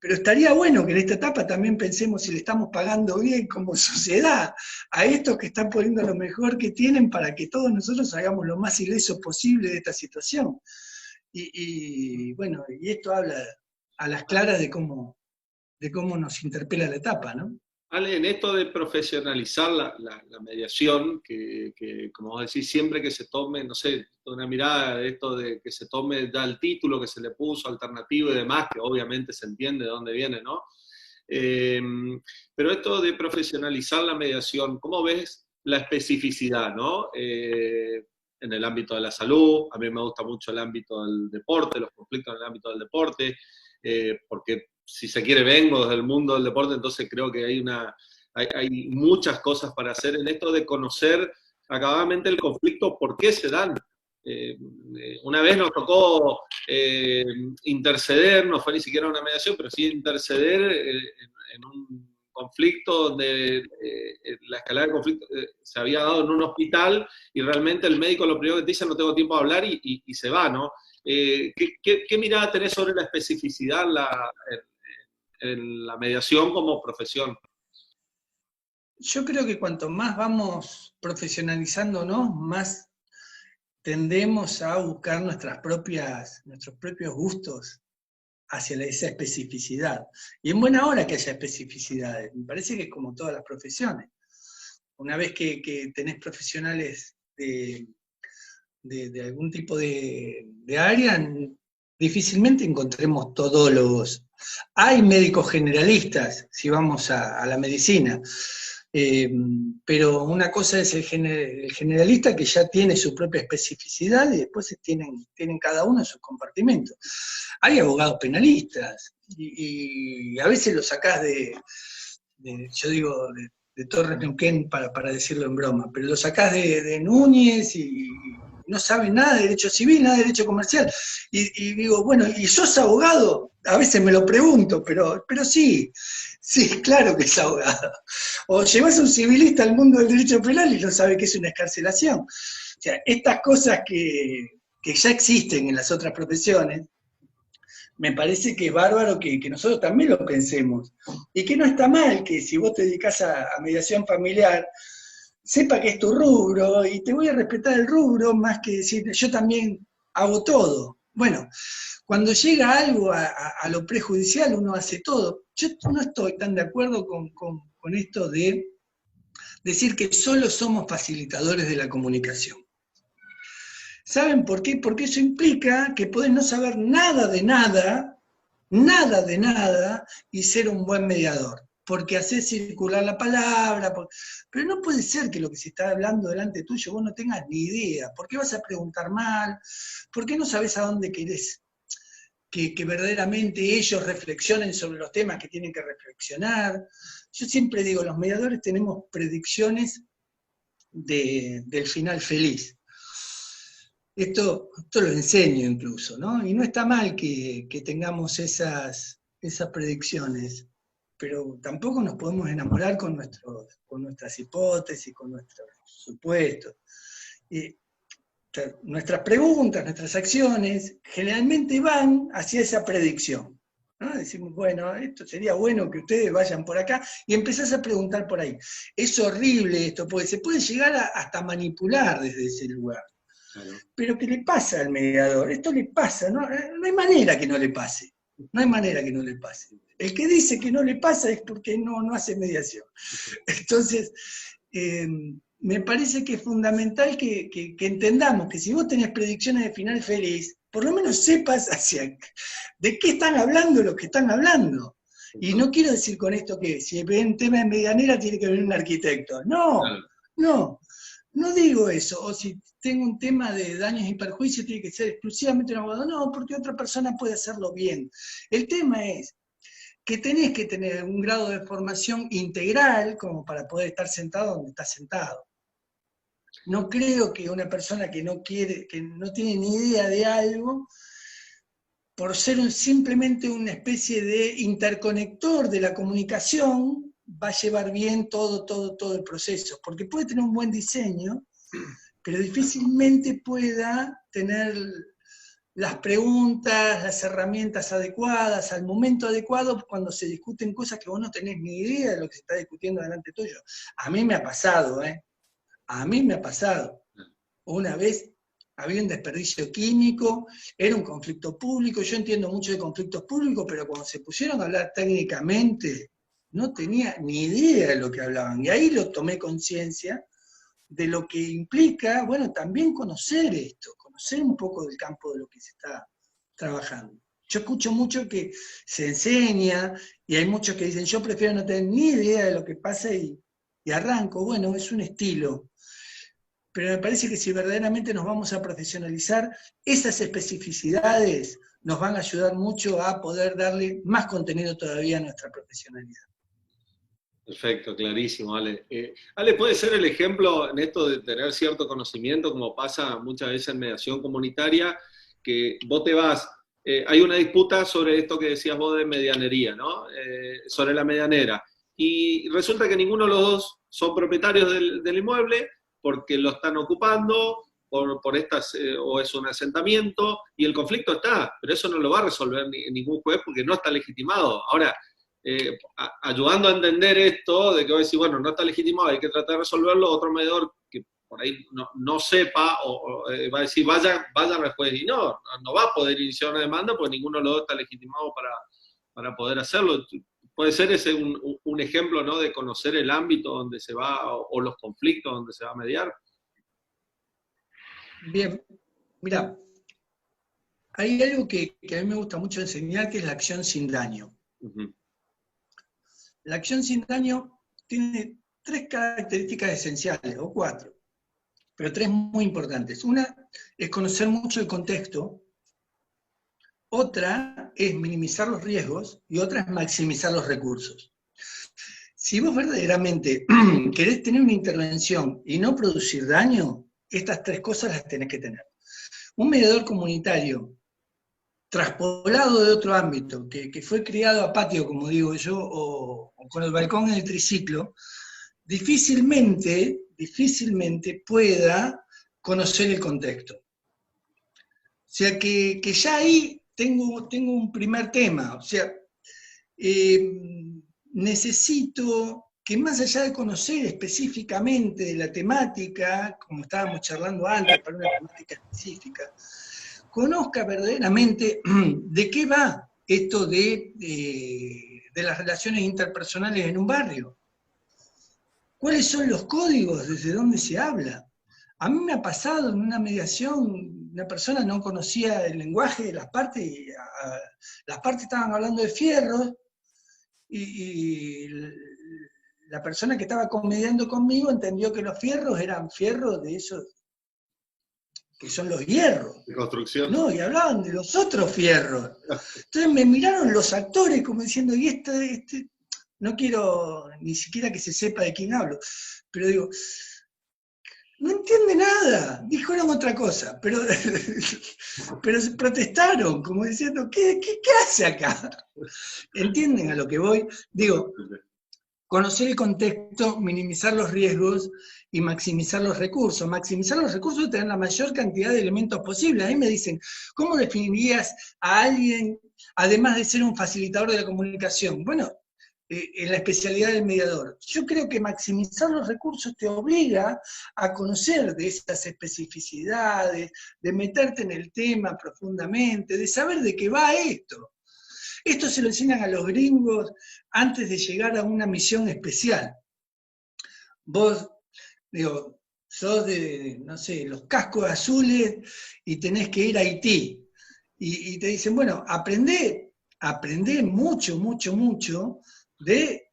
Pero estaría bueno que en esta etapa también pensemos si le estamos pagando bien como sociedad a estos que están poniendo lo mejor que tienen para que todos nosotros hagamos lo más ileso posible de esta situación. Bueno, y esto habla a las claras de cómo nos interpela la etapa, ¿no? Ale, en esto de profesionalizar la mediación, que como vos decís, siempre que se tome, no sé, una mirada de esto de que se tome ya el título que se le puso, alternativo y demás, que obviamente se entiende de dónde viene, ¿no? Pero esto de profesionalizar la mediación, ¿cómo ves la especificidad, ¿no? En el ámbito de la salud, a mí me gusta mucho el ámbito del deporte, los conflictos en el ámbito del deporte, porque si se quiere vengo desde el mundo del deporte, entonces creo que hay muchas cosas para hacer en esto de conocer acabadamente el conflicto, por qué se dan. Una vez nos tocó interceder, no fue ni siquiera una mediación, pero sí interceder en un conflicto donde la escalada de conflicto se había dado en un hospital y realmente el médico lo primero que te dice, no tengo tiempo de hablar y se va, ¿no? ¿Qué mirada tenés sobre la especificidad en la mediación como profesión? Yo creo que cuanto más vamos profesionalizándonos, más tendemos a buscar nuestros propios gustos hacia esa especificidad. Y en buena hora que haya especificidades. Me parece que es como todas las profesiones. Una vez que tenés profesionales de algún tipo de área, difícilmente encontremos todólogos. Hay médicos generalistas, si vamos a la medicina, pero una cosa es el generalista que ya tiene su propia especificidad y después tienen cada uno sus compartimentos. Hay abogados penalistas y a veces los sacás yo digo, de Torres Neuquén para decirlo en broma, pero lo sacás de Núñez y no sabe nada de derecho civil, nada de derecho comercial. Y digo, bueno, ¿y sos abogado? A veces me lo pregunto, pero sí, claro que es abogado. O llevas a un civilista al mundo del derecho penal y no sabe qué es una excarcelación. O sea, estas cosas que ya existen en las otras profesiones, me parece que es bárbaro que nosotros también lo pensemos. Y que no está mal que si vos te dedicás a mediación familiar, sepa que es tu rubro, y te voy a respetar el rubro más que decir, yo también hago todo. Bueno, cuando llega algo a lo prejudicial, uno hace todo. Yo no estoy tan de acuerdo con esto de decir que solo somos facilitadores de la comunicación. ¿Saben por qué? Porque eso implica que podés no saber nada de nada, y ser un buen mediador. Porque haces circular la palabra, pero no puede ser que lo que se está hablando delante tuyo vos no tengas ni idea. ¿Por qué vas a preguntar mal? ¿Por qué no sabés a dónde querés que verdaderamente ellos reflexionen sobre los temas que tienen que reflexionar? Yo siempre digo, los mediadores tenemos predicciones del final feliz. Esto lo enseño incluso, ¿no? Y no está mal que tengamos esas predicciones, pero tampoco nos podemos enamorar con nuestras hipótesis, con nuestros supuestos. Nuestras preguntas, nuestras acciones, generalmente van hacia esa predicción, ¿no? Decimos, bueno, esto sería bueno que ustedes vayan por acá, y empezás a preguntar por ahí. Es horrible esto, porque se puede llegar hasta manipular desde ese lugar. Claro. Pero ¿qué le pasa al mediador? Esto le pasa, ¿no? No hay manera que no le pase. No hay manera que no le pase. El que dice que no le pasa es porque no hace mediación. Entonces, me parece que es fundamental que entendamos que si vos tenés predicciones de final feliz, por lo menos sepas de qué están hablando los que están hablando. Y no quiero decir con esto que si ven tema de medianera tiene que venir un arquitecto. No digo eso. O si tengo un tema de daños y perjuicios, tiene que ser exclusivamente un abogado. No, porque otra persona puede hacerlo bien. El tema es que tenés que tener un grado de formación integral como para poder estar sentado donde estás sentado. No creo que una persona que no tiene ni idea de algo, por ser simplemente una especie de interconector de la comunicación, va a llevar bien todo el proceso, porque puede tener un buen diseño, pero difícilmente pueda tener las preguntas, las herramientas adecuadas, al momento adecuado, cuando se discuten cosas que vos no tenés ni idea de lo que se está discutiendo delante tuyo. A mí me ha pasado, A mí me ha pasado. Una vez había un desperdicio químico, era un conflicto público, yo entiendo mucho de conflictos públicos, pero cuando se pusieron a hablar técnicamente, no tenía ni idea de lo que hablaban. Y ahí lo tomé conciencia de lo que implica, bueno, también conocer esto, conocer un poco del campo de lo que se está trabajando. Yo escucho mucho que se enseña, y hay muchos que dicen, yo prefiero no tener ni idea de lo que pasa y arranco. Bueno, es un estilo. Pero me parece que si verdaderamente nos vamos a profesionalizar, esas especificidades nos van a ayudar mucho a poder darle más contenido todavía a nuestra profesionalidad. Perfecto, clarísimo, Ale. Ale, ¿puede ser el ejemplo en esto de tener cierto conocimiento, como pasa muchas veces en mediación comunitaria, que vos te vas, hay una disputa sobre esto que decías vos de medianería, ¿no? Sobre la medianera, y resulta que ninguno de los dos son propietarios del inmueble, porque lo están ocupando, por estas, o es un asentamiento, y el conflicto está, pero eso no lo va a resolver ningún juez porque no está legitimado. Ahora, ayudando a entender esto, de que voy a decir, bueno, no está legitimado, hay que tratar de resolverlo, otro mediador que por ahí no sepa, va a decir, vaya al juez, y no va a poder iniciar una demanda porque ninguno de los dos está legitimado para poder hacerlo. Puede ser ese un ejemplo, ¿no?, de conocer el ámbito donde se va, o los conflictos donde se va a mediar. Bien, mira, hay algo que a mí me gusta mucho enseñar, que es la acción sin daño. Uh-huh. La acción sin daño tiene 3 características esenciales, o 4, pero 3 muy importantes. Una es conocer mucho el contexto, otra es minimizar los riesgos y otra es maximizar los recursos. Si vos verdaderamente querés tener una intervención y no producir daño, estas 3 cosas las tenés que tener. Un mediador comunitario traspolado de otro ámbito, que fue criado a patio, como digo yo, o con el balcón en el triciclo, difícilmente pueda conocer el contexto. O sea que ya ahí tengo un primer tema. O sea, necesito que, más allá de conocer específicamente de la temática, como estábamos charlando antes, para una temática específica, conozca verdaderamente de qué va esto de las relaciones interpersonales en un barrio. ¿Cuáles son los códigos? ¿Desde dónde se habla? A mí me ha pasado en una mediación, una persona no conocía el lenguaje de las partes, y las partes estaban hablando de fierros, y la persona que estaba comediando conmigo entendió que los fierros eran fierros de esos que son los hierros. De construcción. No, y hablaban de los otros fierros. Entonces me miraron los actores como diciendo, y este, no quiero ni siquiera que se sepa de quién hablo, pero digo, no entiende nada, dijeron otra cosa, pero se protestaron, como diciendo, ¿qué hace acá? ¿Entienden a lo que voy? Digo, conocer el contexto, minimizar los riesgos y maximizar los recursos. Maximizar los recursos es tener la mayor cantidad de elementos posibles. A mí me dicen, ¿cómo definirías a alguien, además de ser un facilitador de la comunicación? Bueno, en la especialidad del mediador. Yo creo que maximizar los recursos te obliga a conocer de esas especificidades, de meterte en el tema profundamente, de saber de qué va esto. Esto se lo enseñan a los gringos antes de llegar a una misión especial. Vos, digo, sos de, no sé, los cascos azules y tenés que ir a Haití. Y te dicen, bueno, aprendé mucho de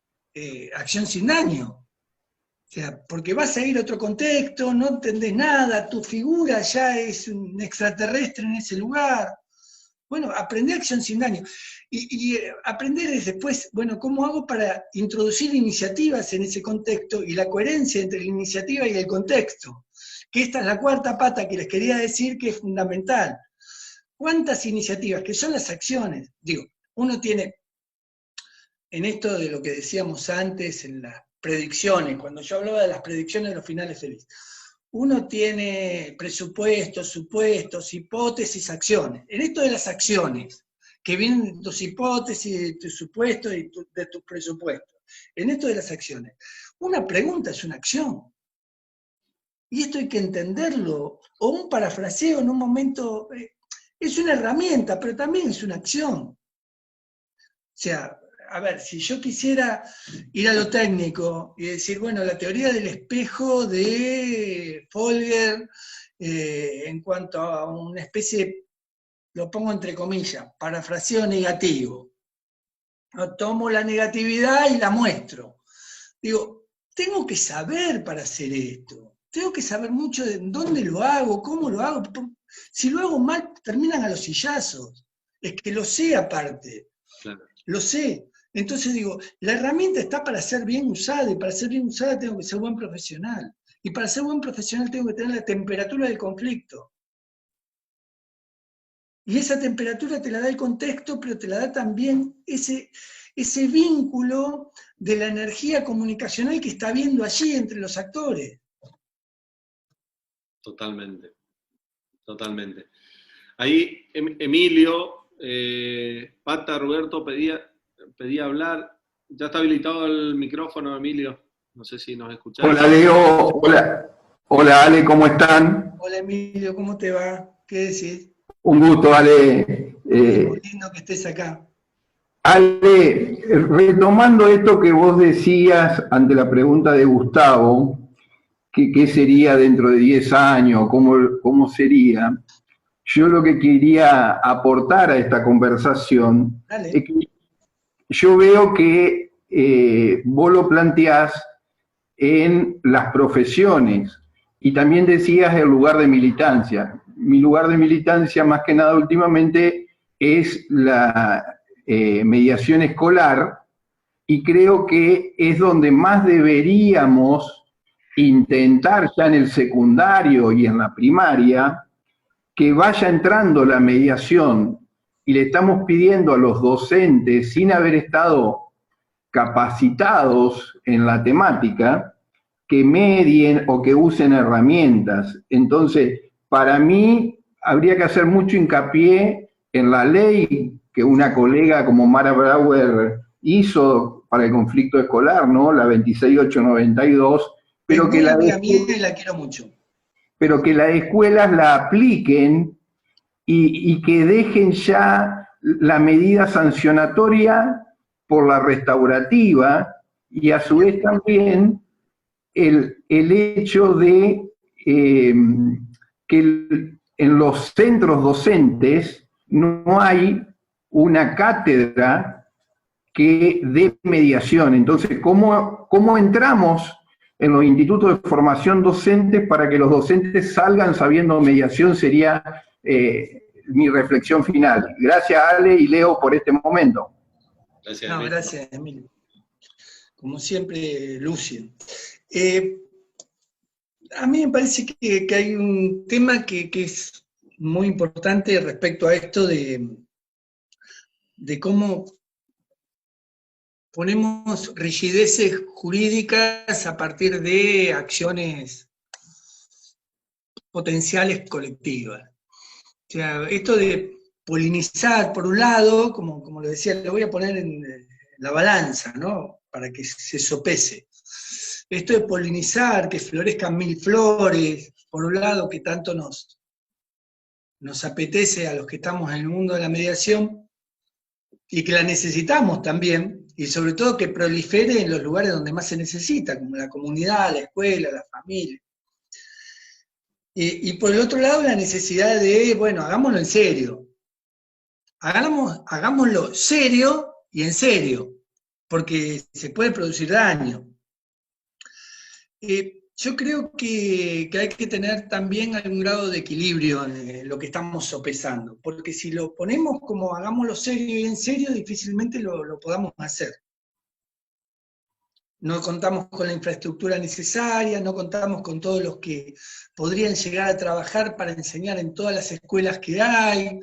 acción sin daño. O sea, porque vas a ir a otro contexto, no entendés nada, tu figura ya es un extraterrestre en ese lugar. Bueno, aprender acción sin daño. Y aprender es después, bueno, ¿cómo hago para introducir iniciativas en ese contexto y la coherencia entre la iniciativa y el contexto? Que esta es la 4ª pata que les quería decir, que es fundamental. ¿Cuántas iniciativas? Que son las acciones. Digo, uno tiene, en esto de lo que decíamos antes, en las predicciones, cuando yo hablaba de las predicciones de los finales felices, uno tiene presupuestos, supuestos, hipótesis, acciones. En esto de las acciones, que vienen de tus hipótesis, de tus supuestos y de tus presupuestos, en esto de las acciones, una pregunta es una acción. Y esto hay que entenderlo, o un parafraseo en un momento, es una herramienta, pero también es una acción. O sea, a ver, si yo quisiera ir a lo técnico y decir, bueno, la teoría del espejo de Folger, en cuanto a una especie, lo pongo entre comillas, parafraseo negativo. No, tomo la negatividad y la muestro. Digo, tengo que saber para hacer esto. Tengo que saber mucho de dónde lo hago, cómo lo hago. Si lo hago mal, terminan a los sillazos. Es que lo sé aparte. Claro. Lo sé. Entonces digo, la herramienta está para ser bien usada, y para ser bien usada tengo que ser buen profesional. Y para ser buen profesional tengo que tener la temperatura del conflicto. Y esa temperatura te la da el contexto, pero te la da también ese vínculo de la energía comunicacional que está habiendo allí entre los actores. Totalmente, totalmente. Ahí Emilio, Pata, Roberto pedía hablar. Ya está habilitado el micrófono, Emilio. No sé si nos escuchás. Hola, Leo. Hola. Hola Ale, ¿cómo están? Hola Emilio, ¿cómo te va? ¿Qué decís? Un gusto, Ale. Muy lindo que estés acá. Ale, retomando esto que vos decías ante la pregunta de Gustavo, que qué sería dentro de 10 años, cómo sería, yo lo que quería aportar a esta conversación es Dale. que yo veo que vos lo planteás en las profesiones y también decías el lugar de militancia. Mi lugar de militancia más que nada últimamente es la mediación escolar y creo que es donde más deberíamos intentar ya en el secundario y en la primaria que vaya entrando la mediación y le estamos pidiendo a los docentes sin haber estado capacitados en la temática que medien o que usen herramientas. Entonces, para mí habría que hacer mucho hincapié en la ley que una colega como Mara Brauer hizo para el conflicto escolar, ¿no? La 26892, Es pero que, muy amiga mía y la quiero mucho. pero que las escuelas la apliquen y que dejen ya la medida sancionatoria por la restaurativa y a su vez también el hecho de que en los centros docentes no hay una cátedra que dé mediación. Entonces, ¿cómo entramos en los institutos de formación docente para que los docentes salgan sabiendo mediación? Sería mi reflexión final. Gracias, Ale y Leo, por este momento. Gracias, No, Emilio. gracias, Emilio. Como siempre, Lucio. A mí me parece que hay un tema que es muy importante respecto a esto de cómo ponemos rigideces jurídicas a partir de acciones potenciales colectivas. O sea, esto de polinizar, por un lado, como lo decía, lo voy a poner en la balanza, ¿no? Para que se sopese. Esto de polinizar, que florezcan 1000 flores, por un lado, que tanto nos apetece a los que estamos en el mundo de la mediación, y que la necesitamos también, y sobre todo que prolifere en los lugares donde más se necesita, como la comunidad, la escuela, la familia. Y por el otro lado, la necesidad de, bueno, hagámoslo en serio. Hagámoslo serio y en serio, porque se puede producir daño. Yo creo que hay que tener también algún grado de equilibrio en lo que estamos sopesando, porque si lo ponemos como hagámoslo serio y en serio, difícilmente lo podamos hacer. No contamos con la infraestructura necesaria, no contamos con todos los que podrían llegar a trabajar para enseñar en todas las escuelas que hay.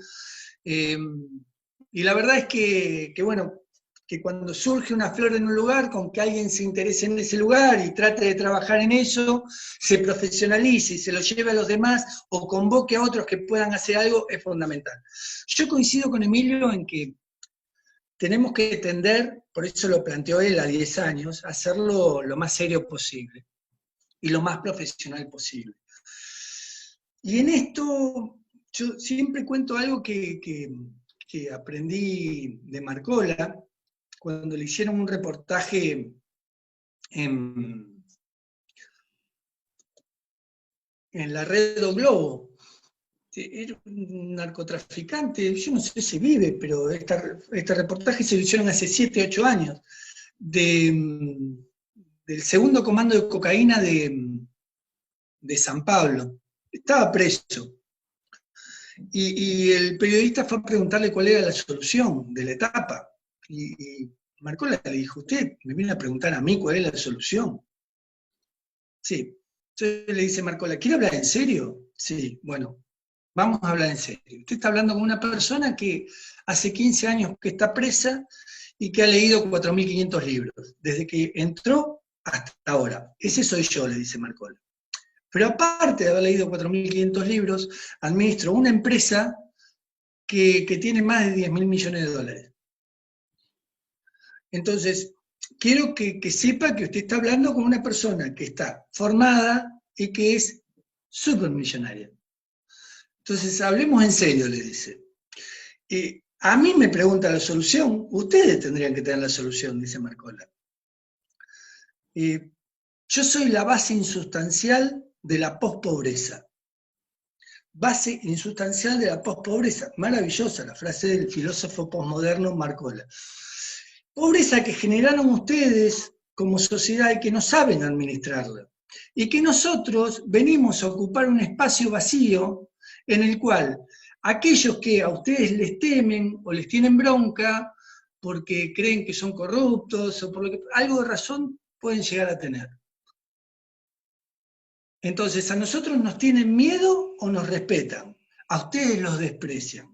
Y la verdad es que, bueno, que cuando surge una flor en un lugar, con que alguien se interese en ese lugar y trate de trabajar en eso, se profesionalice y se lo lleve a los demás o convoque a otros que puedan hacer algo, es fundamental. Yo coincido con Emilio en que tenemos que tender, por eso lo planteó él a 10 años, a hacerlo lo más serio posible y lo más profesional posible. Y en esto, yo siempre cuento algo que aprendí de Marcola, cuando le hicieron un reportaje en la red O Globo. Era un narcotraficante, yo no sé si vive, pero este reportaje se lo hicieron hace 7, 8 años, del segundo comando de cocaína de San Pablo. Estaba preso. Y el periodista fue a preguntarle cuál era la solución de la etapa. Y Marcola le dijo, ¿usted me viene a preguntar a mí cuál es la solución? Sí. Entonces le dice Marcola, ¿quiere hablar en serio? Sí, bueno. Vamos a hablar en serio. Usted está hablando con una persona que hace 15 años que está presa y que ha leído 4.500 libros, desde que entró hasta ahora. Ese soy yo, le dice Marcola. Pero aparte de haber leído 4.500 libros, administro una empresa que tiene más de 10.000 millones de dólares. Entonces, quiero que sepa que usted está hablando con una persona que está formada, y que es supermillonaria. Entonces, hablemos en serio, le dice. A mí me pregunta la solución, ustedes tendrían que tener la solución, dice Marcola. Yo soy la base insustancial de la pospobreza. Base insustancial de la pospobreza. Maravillosa la frase del filósofo posmoderno Marcola. Pobreza que generaron ustedes como sociedad y que no saben administrarla. Y que nosotros venimos a ocupar un espacio vacío en el cual aquellos que a ustedes les temen o les tienen bronca porque creen que son corruptos o por lo que algo de razón pueden llegar a tener. Entonces, ¿a nosotros nos tienen miedo o nos respetan? A ustedes los desprecian.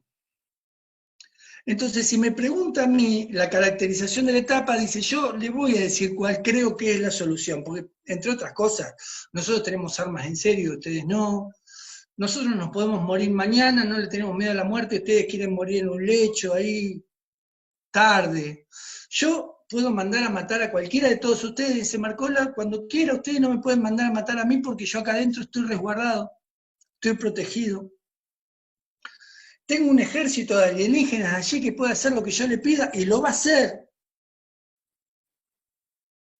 Entonces, si me pregunta a mí la caracterización de la etapa, dice, yo le voy a decir cuál creo que es la solución, porque, entre otras cosas, nosotros tenemos armas en serio, ustedes no. Nosotros nos podemos morir mañana, no le tenemos miedo a la muerte, ustedes quieren morir en un lecho ahí, tarde. Yo puedo mandar a matar a cualquiera de todos ustedes, dice Marcola, cuando quiera ustedes no me pueden mandar a matar a mí porque yo acá adentro estoy resguardado, estoy protegido. Tengo un ejército de alienígenas allí que puede hacer lo que yo le pida y lo va a hacer.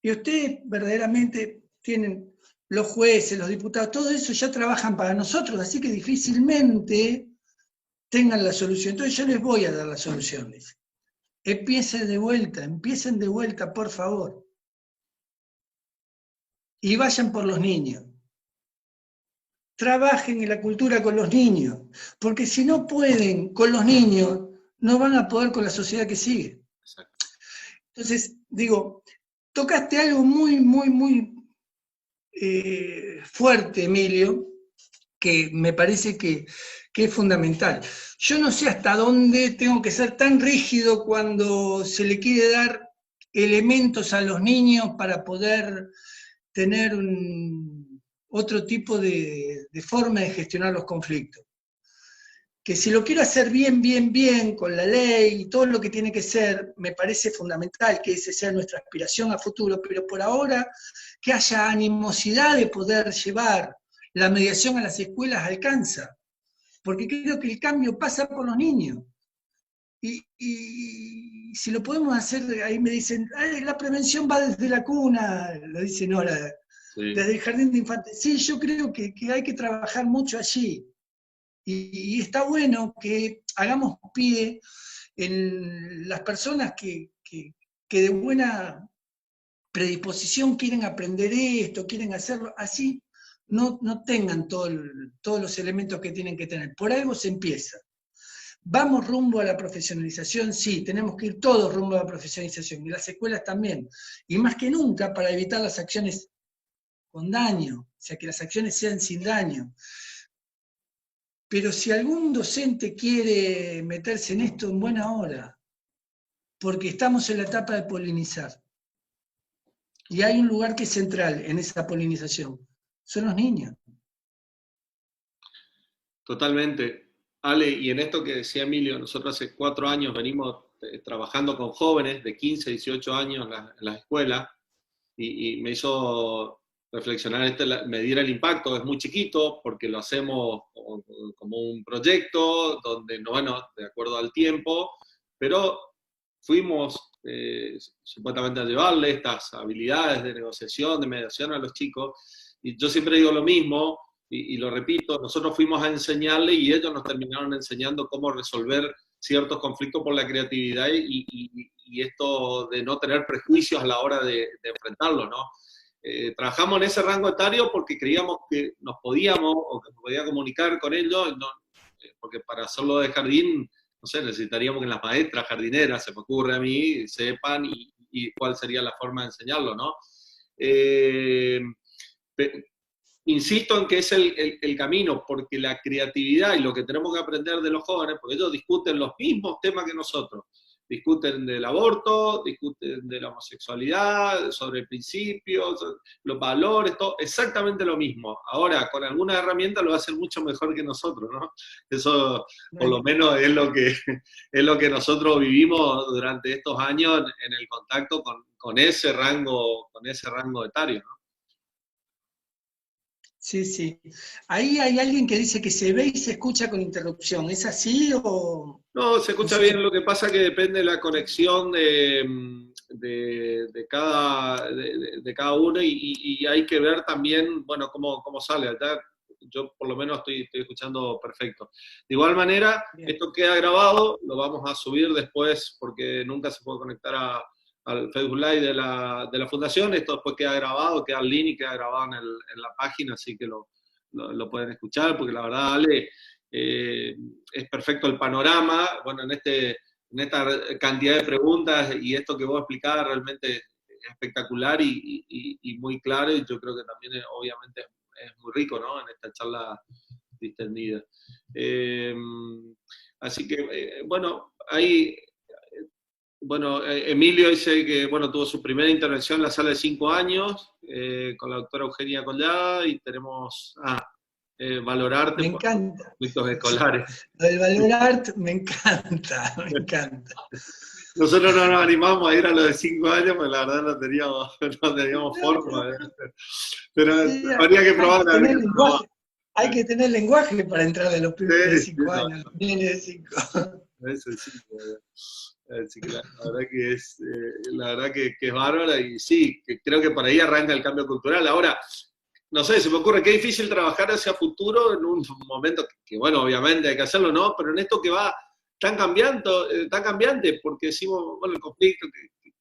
Y ustedes verdaderamente tienen los jueces, los diputados, todo eso ya trabajan para nosotros, así que difícilmente tengan la solución. Entonces yo les voy a dar la solución, dice. Empiecen de vuelta, por favor. Y vayan por los niños. Trabajen en la cultura con los niños, porque si no pueden con los niños, no van a poder con la sociedad que sigue. Entonces, digo, tocaste algo muy, muy, muy fuerte, Emilio, que me parece que es fundamental. Yo no sé hasta dónde tengo que ser tan rígido cuando se le quiere dar elementos a los niños para poder tener otro tipo de forma de gestionar los conflictos. Que si lo quiero hacer bien, bien, bien, con la ley y todo lo que tiene que ser, me parece fundamental que esa sea nuestra aspiración a futuro, pero por ahora que haya animosidad de poder llevar la mediación a las escuelas alcanza, porque creo que el cambio pasa por los niños. Y si lo podemos hacer, ahí me dicen, la prevención va desde la cuna, lo dicen ahora, sí. Desde el jardín de infantes. Sí, yo creo que hay que trabajar mucho allí. Y está bueno que hagamos pie en las personas que de buena predisposición quieren aprender esto, quieren hacerlo, así no tengan todos los elementos que tienen que tener. Por algo se empieza. ¿Vamos rumbo a la profesionalización? Sí, tenemos que ir todos rumbo a la profesionalización, y las escuelas también. Y más que nunca para evitar las acciones con daño, o sea, que las acciones sean sin daño. Pero si algún docente quiere meterse en esto, en buena hora, porque estamos en la etapa de polinizar. Y hay un lugar que es central en esa polinización, son los niños. Totalmente. Ale, y en esto que decía Emilio, nosotros hace 4 años venimos trabajando con jóvenes de 15, 18 años en las escuelas, y me hizo reflexionar, medir el impacto. Es muy chiquito porque lo hacemos como un proyecto, donde, bueno, de acuerdo al tiempo, pero fuimos supuestamente a llevarle estas habilidades de negociación, de mediación a los chicos, y yo siempre digo lo mismo, y lo repito, nosotros fuimos a enseñarle y ellos nos terminaron enseñando cómo resolver ciertos conflictos por la creatividad y esto de no tener prejuicios a la hora de enfrentarlo, ¿no? Trabajamos en ese rango etario porque creíamos que nos podíamos o que nos podía comunicar con ellos, no, porque para hacerlo de jardín, no sé, necesitaríamos que las maestras jardineras, se me ocurre a mí, sepan y cuál sería la forma de enseñarlo, ¿no? Insisto en que es el camino, porque la creatividad y lo que tenemos que aprender de los jóvenes, porque ellos discuten los mismos temas que nosotros, discuten del aborto, discuten de la homosexualidad, sobre principios, los valores, todo, exactamente lo mismo. Ahora, con alguna herramienta lo hacen mucho mejor que nosotros, ¿no? Eso, por lo menos, es lo que nosotros vivimos durante estos años en el contacto con ese rango etario, ¿no? Sí, sí. Ahí hay alguien que dice que se ve y se escucha con interrupción. ¿Es así o...? No, se escucha No sé bien, qué. lo que pasa que depende de la conexión de cada uno y hay que ver también, bueno, cómo sale. Acá yo por lo menos estoy escuchando perfecto. De igual manera, Bien. esto queda grabado, lo vamos a subir después porque nunca se puede conectar al Facebook Live de la Fundación. Esto después queda grabado, queda el link y queda grabado en la página, así que lo pueden escuchar, porque la verdad, Ale, es perfecto el panorama. Bueno, en esta cantidad de preguntas y esto que vos explicabas realmente es espectacular y muy claro, y yo creo que también obviamente es muy rico, ¿no? En esta charla distendida. Así que, bueno, ahí, bueno, Emilio dice que, bueno, tuvo su primera intervención en la sala de 5 años, con la doctora Eugenia Collada, y tenemos, valorarte Me por tus encanta. conflictos escolares. Lo del Valorart me encanta, me encanta. Nosotros no nos animamos a ir a los de 5 años, porque la verdad no teníamos forma. Pero Sí, habría que hay probar, que habría tener que probar. lenguaje. Hay que tener lenguaje para entrar a los pibes de Sí, sí, 5 no, años, los nenes de 5. eso sí. Así que la verdad que es bárbara, y sí, que creo que por ahí arranca el cambio cultural. Ahora, no sé, se me ocurre que es difícil trabajar hacia futuro en un momento que, bueno, obviamente hay que hacerlo, ¿no? Pero en esto que va tan cambiante, porque decimos, bueno, el conflicto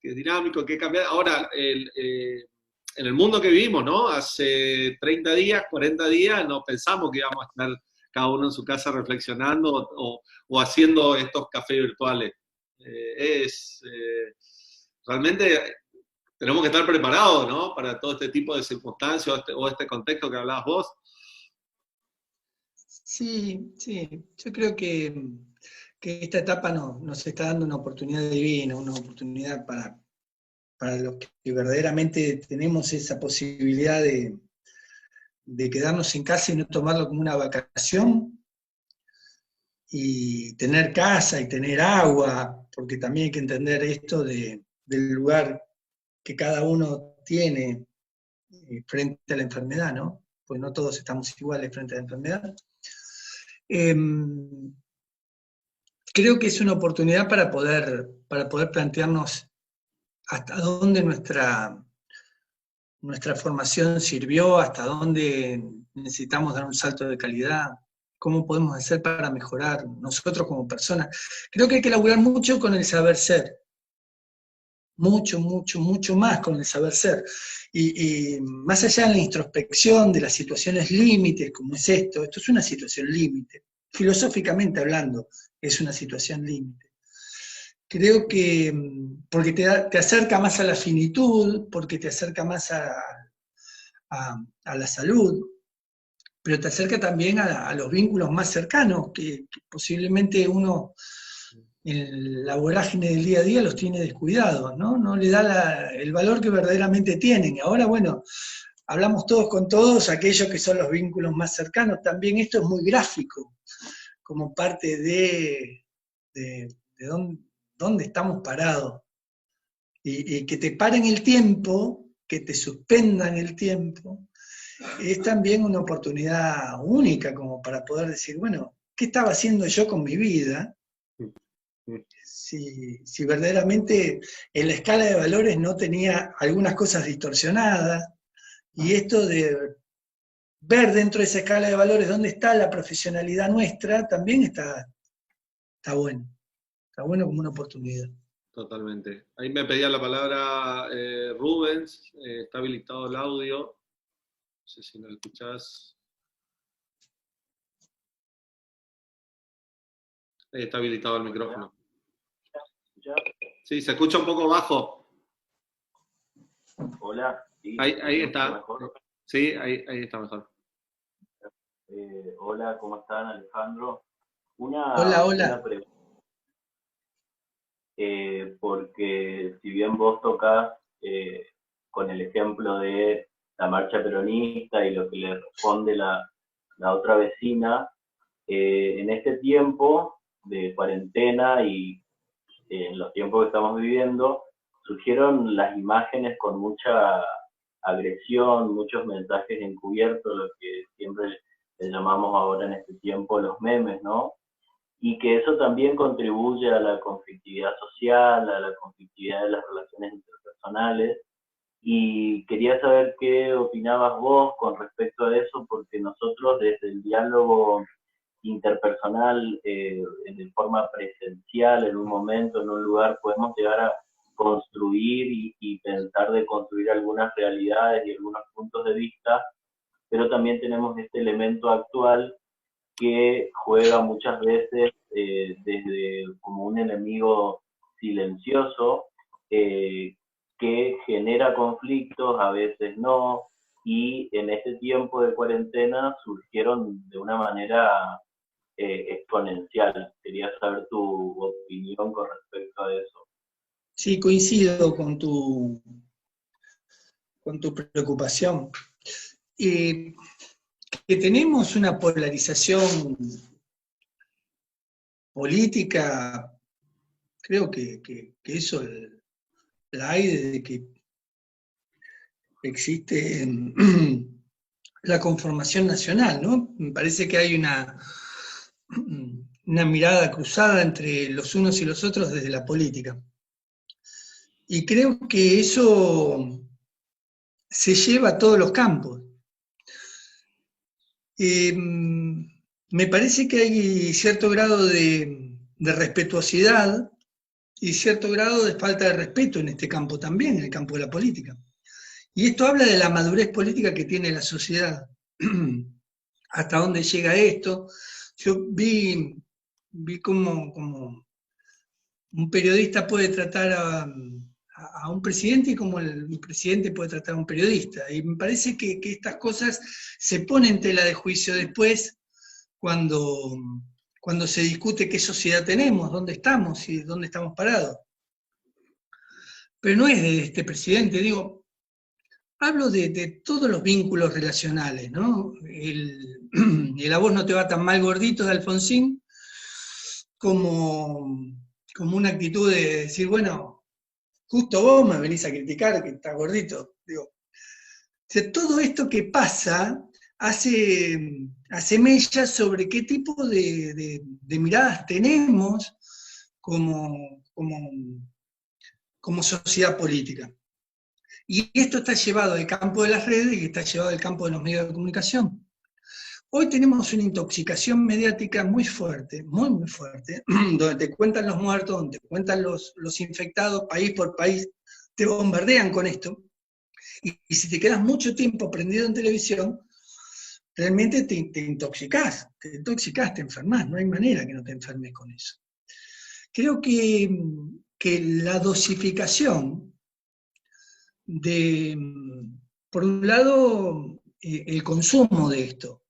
que es dinámico, que cambia. Ahora, en el mundo que vivimos, ¿no? Hace 30 días, 40 días, no pensamos que íbamos a estar cada uno en su casa reflexionando o haciendo estos cafés virtuales. Realmente tenemos que estar preparados, ¿no? Para todo este tipo de circunstancias o este contexto que hablabas vos. Sí, sí. Yo creo que esta etapa nos está dando una oportunidad divina, una oportunidad para los que verdaderamente tenemos esa posibilidad de quedarnos en casa y no tomarlo como una vacación, y tener casa y tener agua, porque también hay que entender esto del lugar que cada uno tiene frente a la enfermedad, ¿no? Pues no todos estamos iguales frente a la enfermedad. Creo que es una oportunidad para poder plantearnos hasta dónde nuestra formación sirvió, hasta dónde necesitamos dar un salto de calidad, cómo podemos hacer para mejorar nosotros como personas. Creo que hay que laburar mucho con el saber ser, mucho, mucho, mucho más con el saber ser. Y más allá de la introspección, de las situaciones límites, como es esto es una situación límite. Filosóficamente hablando, es una situación límite. Creo que, porque te acerca más a la finitud, porque te acerca más a la salud, pero te acerca también a los vínculos más cercanos, que posiblemente uno en la vorágine del día a día los tiene descuidados, ¿no? No le da el valor que verdaderamente tienen. Y ahora, bueno, hablamos todos con todos, aquellos que son los vínculos más cercanos. También esto es muy gráfico, como parte de dónde estamos parados. Y que te paren el tiempo, que te suspendan el tiempo, es también una oportunidad única como para poder decir, bueno, ¿qué estaba haciendo yo con mi vida? Si verdaderamente en la escala de valores no tenía algunas cosas distorsionadas, y esto de ver dentro de esa escala de valores dónde está la profesionalidad nuestra, también está bueno como una oportunidad. Totalmente. Ahí me pedía la palabra Rubens, está habilitado el audio. No sé si lo escuchás. Está habilitado el micrófono. Sí, se escucha un poco bajo. Hola. Sí, ahí está. Mejor. Sí, ahí está mejor. Hola, ¿cómo están, Alejandro? Hola. Una pregunta. Porque si bien vos tocás con el ejemplo de la marcha peronista y lo que le responde la otra vecina, en este tiempo de cuarentena y en los tiempos que estamos viviendo, surgieron las imágenes con mucha agresión, muchos mensajes encubiertos, lo que siempre le llamamos ahora en este tiempo los memes, ¿no? Y que eso también contribuye a la conflictividad social, a la conflictividad de las relaciones interpersonales. Y quería saber qué opinabas vos con respecto a eso, porque nosotros desde el diálogo interpersonal, de forma presencial, en un momento, en un lugar, podemos llegar a construir y pensar de construir algunas realidades y algunos puntos de vista, pero también tenemos este elemento actual que juega muchas veces desde como un enemigo silencioso, que genera conflictos, a veces no, y en este tiempo de cuarentena surgieron de una manera exponencial. Quería saber tu opinión con respecto a eso. Sí, coincido con tu preocupación. Que tenemos una polarización política, creo que eso la hay desde que existe la conformación nacional, ¿no? Me parece que hay una mirada cruzada entre los unos y los otros desde la política. Y creo que eso se lleva a todos los campos. Me parece que hay cierto grado de respetuosidad y cierto grado de falta de respeto en este campo también, en el campo de la política. Y esto habla de la madurez política que tiene la sociedad. ¿Hasta dónde llega esto? Yo vi como un periodista puede tratar a un presidente y como el presidente puede tratar a un periodista. Y me parece que estas cosas se ponen en tela de juicio después cuando se discute qué sociedad tenemos, dónde estamos y dónde estamos parados. Pero no es de este presidente, digo, hablo de todos los vínculos relacionales, ¿no? El a vos no te va tan mal gordito de Alfonsín, como una actitud de decir, bueno, justo vos me venís a criticar que estás gordito. Digo, o sea, todo esto que pasa hace mella sobre qué tipo de miradas tenemos como sociedad política. Y esto está llevado al campo de las redes y está llevado al campo de los medios de comunicación. Hoy tenemos una intoxicación mediática muy fuerte, muy, muy fuerte, donde te cuentan los muertos, donde te cuentan los infectados, país por país, te bombardean con esto. Y si te quedas mucho tiempo prendido en televisión, realmente te intoxicás, te enfermás, no hay manera que no te enfermes con eso. Creo que la dosificación por un lado, el consumo de esto,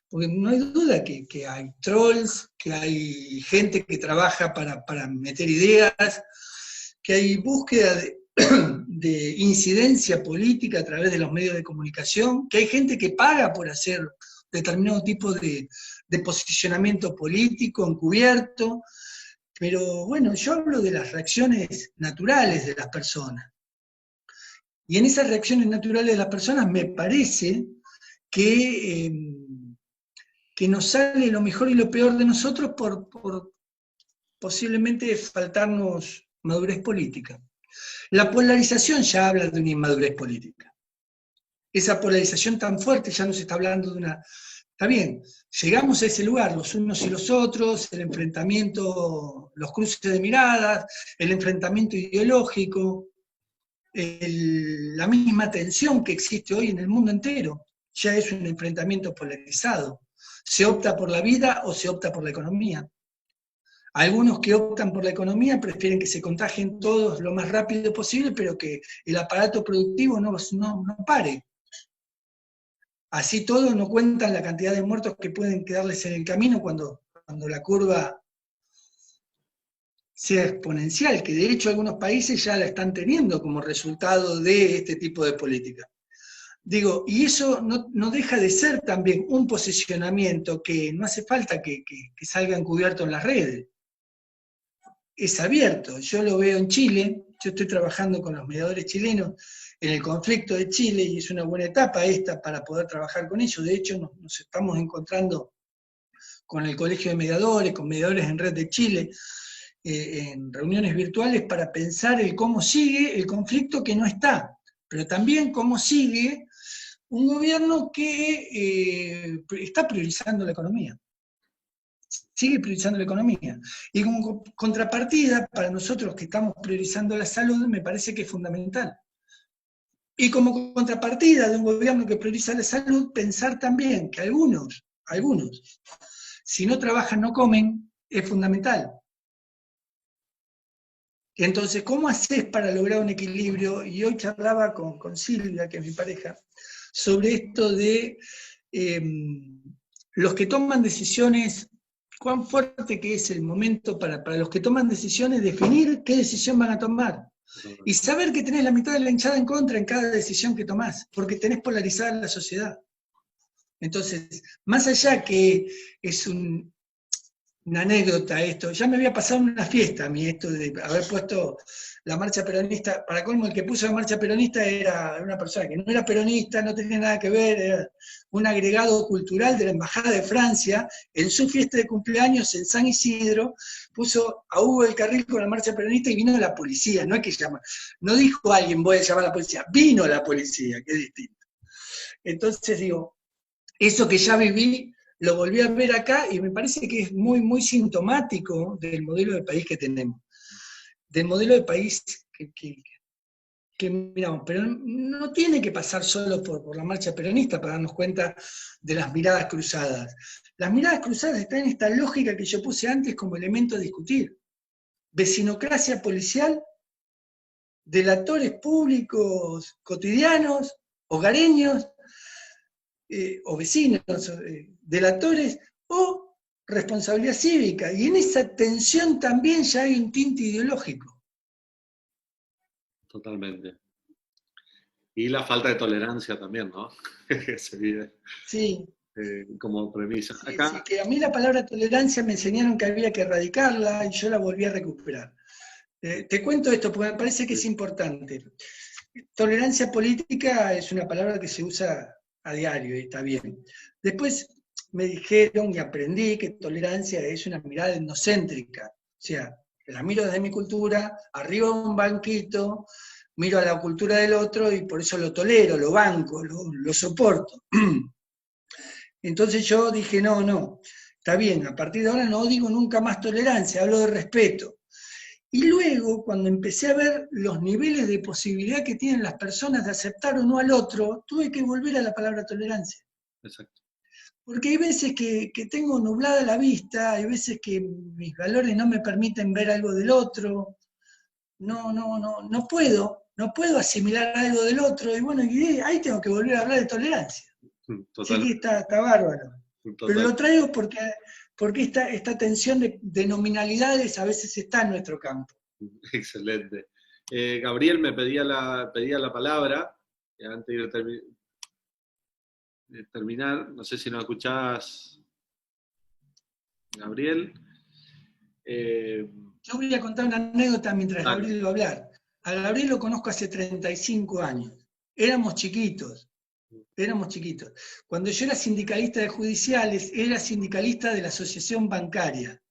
porque no hay duda que hay trolls, que hay gente que trabaja para meter ideas, que hay búsqueda de incidencia política a través de los medios de comunicación, que hay gente que paga por hacer determinado tipo de posicionamiento político encubierto, pero bueno, yo hablo de las reacciones naturales de las personas. Y en esas reacciones naturales de las personas me parece que nos sale lo mejor y lo peor de nosotros por posiblemente faltarnos madurez política. La polarización ya habla de una inmadurez política. Esa polarización tan fuerte ya nos está hablando de una... Está bien, llegamos a ese lugar, los unos y los otros, el enfrentamiento, los cruces de miradas, el enfrentamiento ideológico, la misma tensión que existe hoy en el mundo entero, ya es un enfrentamiento polarizado. Se opta por la vida o se opta por la economía. Algunos que optan por la economía prefieren que se contagien todos lo más rápido posible, pero que el aparato productivo no pare. Así todos no cuentan la cantidad de muertos que pueden quedarles en el camino cuando la curva sea exponencial, que de hecho algunos países ya la están teniendo como resultado de este tipo de política. Digo, y eso no deja de ser también un posicionamiento que no hace falta que salga encubierto en las redes. Es abierto, yo lo veo en Chile, yo estoy trabajando con los mediadores chilenos, en el conflicto de Chile, y es una buena etapa esta para poder trabajar con ellos. De hecho, nos estamos encontrando con el Colegio de Mediadores, con Mediadores en Red de Chile, en reuniones virtuales para pensar el cómo sigue el conflicto que no está, pero también cómo sigue un gobierno que está priorizando la economía. Sigue priorizando la economía. Y como contrapartida, para nosotros que estamos priorizando la salud, me parece que es fundamental. Y como contrapartida de un gobierno que prioriza la salud, pensar también que algunos, si no trabajan, no comen, es fundamental. Entonces, ¿cómo haces para lograr un equilibrio? Y hoy charlaba con Silvia, que es mi pareja, sobre esto de los que toman decisiones, cuán fuerte que es el momento para los que toman decisiones definir qué decisión van a tomar. Y saber que tenés la mitad de la hinchada en contra en cada decisión que tomás, porque tenés polarizada la sociedad. Entonces, más allá que es una anécdota esto, ya me había pasado en una fiesta a mí esto de haber puesto la marcha peronista, para colmo el que puso la marcha peronista era una persona que no era peronista, no tenía nada que ver, era un agregado cultural de la Embajada de Francia, en su fiesta de cumpleaños en San Isidro, puso a Hugo del Carril con la marcha peronista y vino la policía, no es que llama, no dijo alguien voy a llamar a la policía, vino la policía, que es distinto. Entonces digo, eso que ya viví, lo volví a ver acá y me parece que es muy, muy sintomático del modelo de país que tenemos. Del modelo de país que miramos, pero no tiene que pasar solo por la marcha peronista para darnos cuenta de las miradas cruzadas. Las miradas cruzadas están en esta lógica que yo puse antes como elemento a discutir. Vecinocracia policial, delatores públicos cotidianos, hogareños, o vecinos, delatores, o responsabilidad cívica. Y en esa tensión también ya hay un tinte ideológico. Totalmente. Y la falta de tolerancia también, ¿no? Que se vive Sí. como premisa. Sí, Acá, sí, que a mí la palabra tolerancia me enseñaron que había que erradicarla y yo la volví a recuperar. Te cuento esto porque me parece que es importante. Tolerancia política es una palabra que se usa a diario y está bien. Después me dijeron y aprendí que tolerancia es una mirada etnocéntrica. O sea, la miro desde mi cultura, arriba de un banquito, miro a la cultura del otro y por eso lo tolero, lo banco, lo soporto. Entonces yo dije, no, está bien, a partir de ahora no digo nunca más tolerancia, hablo de respeto. Y luego, cuando empecé a ver los niveles de posibilidad que tienen las personas de aceptar o no al otro, tuve que volver a la palabra tolerancia. exacto. Porque hay veces que tengo nublada la vista, hay veces que mis valores no me permiten ver algo del otro, no puedo asimilar algo del otro, y bueno, y ahí tengo que volver a hablar de tolerancia. Total, Sí que está bárbaro. total. Pero lo traigo porque esta tensión de nominalidades a veces está en nuestro campo. Excelente. Gabriel me pedía la palabra, antes de terminar, no sé si nos escuchás, Gabriel. Yo voy a contar una anécdota mientras Dale. Gabriel va a hablar. A Gabriel lo conozco hace 35 años. Éramos chiquitos. Cuando yo era sindicalista de judiciales, era sindicalista de la asociación bancaria.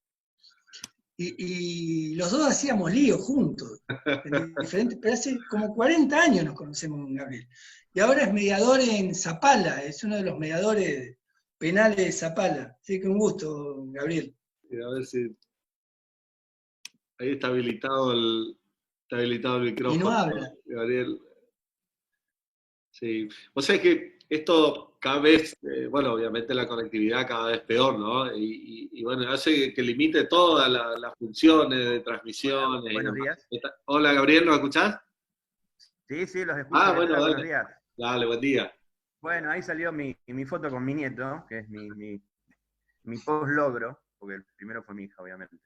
Y los dos hacíamos líos juntos, pero hace como 40 años nos conocemos con Gabriel. Y ahora es mediador en Zapala, es uno de los mediadores penales de Zapala. Así que un gusto, Gabriel. A ver si... Ahí está habilitado el micrófono. Y no habla. Gabriel. Sí. O sea que esto cada vez, bueno, obviamente la conectividad cada vez peor, ¿no? Y bueno, hace que limite todas las funciones de transmisiones. Buenos días. Hola, Gabriel, ¿nos escuchás? Sí, los escucho. Ah, bueno, dale. Buenos días. Dale, buen día. Bueno, ahí salió mi foto con mi nieto, que es mi post-logro, porque el primero fue mi hija, obviamente.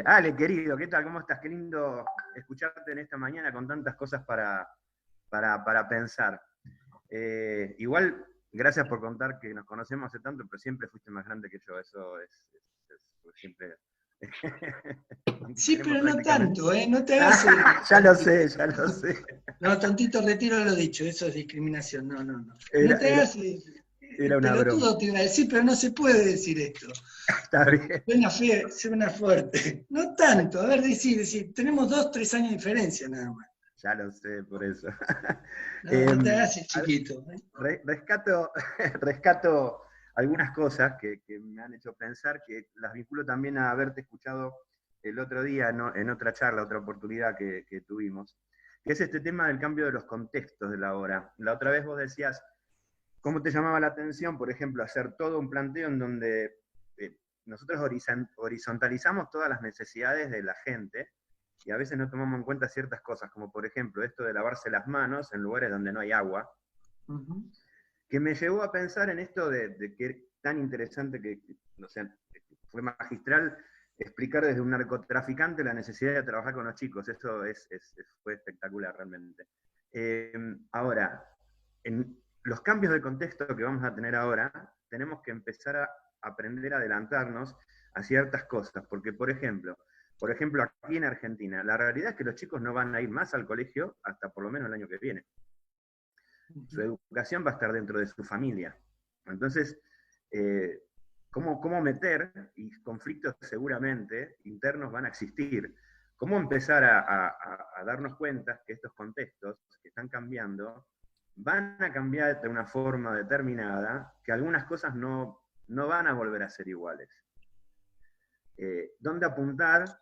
Ale, querido, ¿qué tal? ¿Cómo estás? Qué lindo escucharte en esta mañana con tantas cosas para pensar. Igual, gracias por contar que nos conocemos hace tanto, pero siempre fuiste más grande que yo. Eso es siempre Sí, pero no tanto, no te hagas Ya lo sé, ya lo sé. No, tontito, retiro lo dicho, eso es discriminación, no. No te Era hagas una broma. pelotudo, te iba a decir, pero no se puede decir esto. Está bien. Suena fuerte. No tanto, a ver, decir, tenemos 2, 3 años de diferencia nada más. Ya lo sé, por eso. No te hagas el chiquito. Rescato algunas cosas que me han hecho pensar, que las vinculo también a haberte escuchado el otro día, en otra charla, otra oportunidad que tuvimos, que es este tema del cambio de los contextos de la obra. La otra vez vos decías, ¿cómo te llamaba la atención, por ejemplo, hacer todo un planteo en donde nosotros horizontalizamos todas las necesidades de la gente, y a veces no tomamos en cuenta ciertas cosas, como por ejemplo esto de lavarse las manos en lugares donde no hay agua, que me llevó a pensar en esto de que tan interesante que, o sea, fue magistral explicar desde un narcotraficante la necesidad de trabajar con los chicos. Eso fue espectacular realmente. Ahora, en los cambios de contexto que vamos a tener ahora, tenemos que empezar a aprender a adelantarnos a ciertas cosas, porque por ejemplo, aquí en Argentina, la realidad es que los chicos no van a ir más al colegio hasta por lo menos el año que viene. Su educación va a estar dentro de su familia. Entonces, ¿cómo meter? Y conflictos seguramente internos van a existir. ¿Cómo empezar a darnos cuenta que estos contextos que están cambiando van a cambiar de una forma determinada, que algunas cosas no van a volver a ser iguales? ¿Dónde apuntar?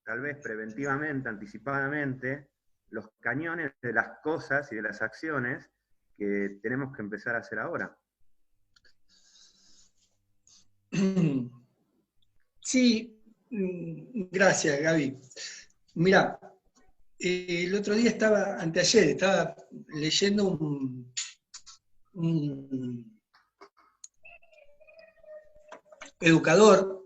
Tal vez preventivamente, anticipadamente, los cañones de las cosas y de las acciones que tenemos que empezar a hacer ahora. Sí, gracias, Gaby. Mirá, el otro día anteayer, estaba leyendo un educador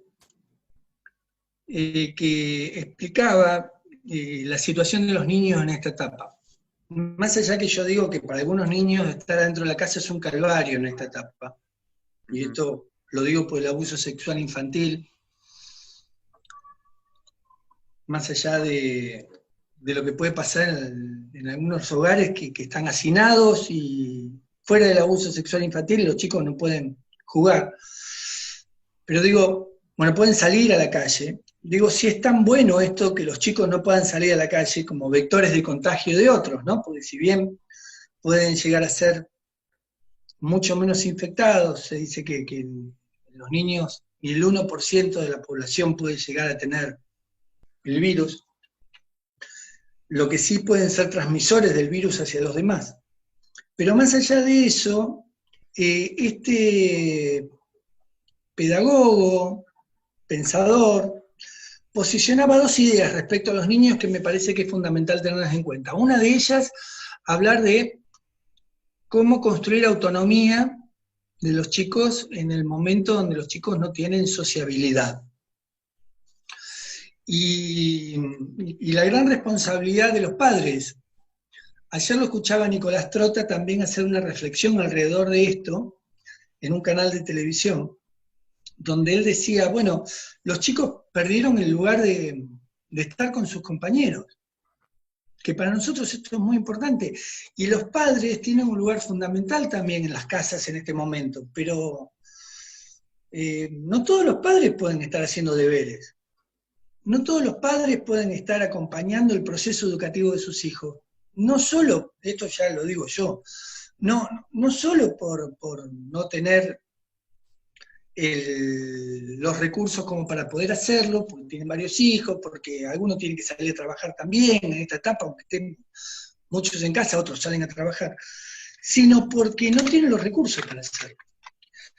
que explicaba la situación de los niños en esta etapa. Más allá que yo digo que para algunos niños estar adentro de la casa es un calvario en esta etapa, y esto lo digo por el abuso sexual infantil, más allá de lo que puede pasar en algunos hogares que están hacinados y fuera del abuso sexual infantil los chicos no pueden jugar. Pero digo, bueno, pueden salir a la calle. Digo, si es tan bueno esto que los chicos no puedan salir a la calle como vectores de contagio de otros, ¿no? Porque si bien pueden llegar a ser mucho menos infectados, se dice que los niños y el 1% de la población puede llegar a tener el virus, lo que sí pueden ser transmisores del virus hacia los demás. Pero más allá de eso, este pedagogo, pensador, posicionaba 2 ideas respecto a los niños que me parece que es fundamental tenerlas en cuenta. Una de ellas, hablar de cómo construir autonomía de los chicos en el momento donde los chicos no tienen sociabilidad. Y la gran responsabilidad de los padres. Ayer lo escuchaba a Nicolás Trota también hacer una reflexión alrededor de esto en un canal de televisión, donde él decía, bueno, los chicos perdieron el lugar de estar con sus compañeros, que para nosotros esto es muy importante, y los padres tienen un lugar fundamental también en las casas en este momento, pero no todos los padres pueden estar haciendo deberes, no todos los padres pueden estar acompañando el proceso educativo de sus hijos, no solo, esto ya lo digo yo, no solo por no tener los recursos como para poder hacerlo, porque tienen varios hijos, porque algunos tienen que salir a trabajar también en esta etapa, aunque estén muchos en casa, otros salen a trabajar, sino porque no tienen los recursos para hacerlo.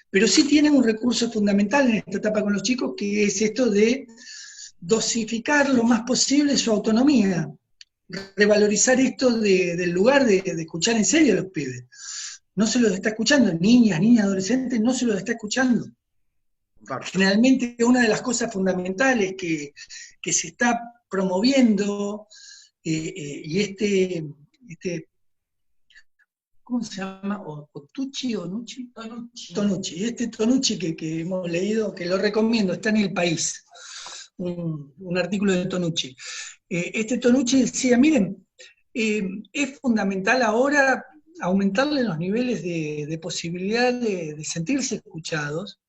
Pero sí tienen un recurso fundamental en esta etapa con los chicos, que es esto de dosificar lo más posible su autonomía, revalorizar esto del lugar de escuchar en serio a los pibes. No se los está escuchando, niñas, adolescentes, no se los está escuchando. Generalmente una de las cosas fundamentales que se está promoviendo, y este, ¿cómo se llama? ¿Otucci o Nucci? Tonucci. Este Tonucci que hemos leído, que lo recomiendo, está en El País. un artículo de Tonucci. Este Tonucci decía, miren, es fundamental ahora aumentarle los niveles de posibilidad de sentirse escuchados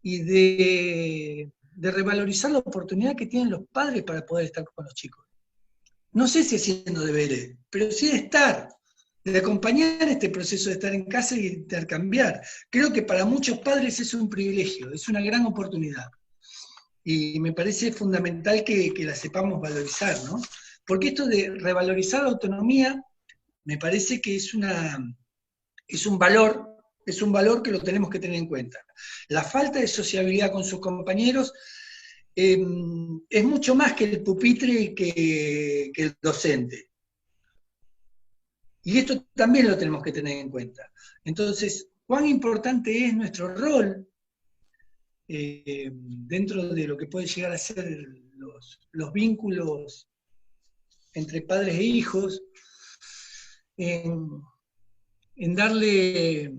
y de revalorizar la oportunidad que tienen los padres para poder estar con los chicos. No sé si haciendo deberes, pero sí de estar, de acompañar este proceso de estar en casa y intercambiar. Creo que para muchos padres es un privilegio, es una gran oportunidad. Y me parece fundamental que la sepamos valorizar, ¿no? Porque esto de revalorizar la autonomía, me parece que es un valor que lo tenemos que tener en cuenta. La falta de sociabilidad con sus compañeros es mucho más que el pupitre que el docente. Y esto también lo tenemos que tener en cuenta. Entonces, ¿cuán importante es nuestro rol dentro de lo que puede llegar a ser los vínculos entre padres e hijos, en darle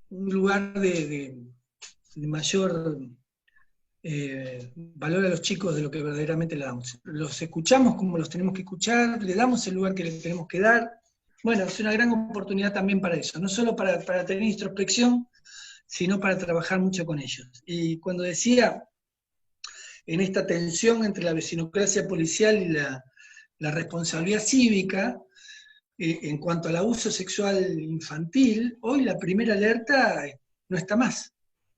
un lugar de mayor valor a los chicos de lo que verdaderamente le damos? Los escuchamos como los tenemos que escuchar, le damos el lugar que les tenemos que dar. Bueno, es una gran oportunidad también para eso, no solo para tener introspección, sino para trabajar mucho con ellos. Y cuando decía, en esta tensión entre la vecinocracia policial y la responsabilidad cívica, en cuanto al abuso sexual infantil, hoy la primera alerta no está más.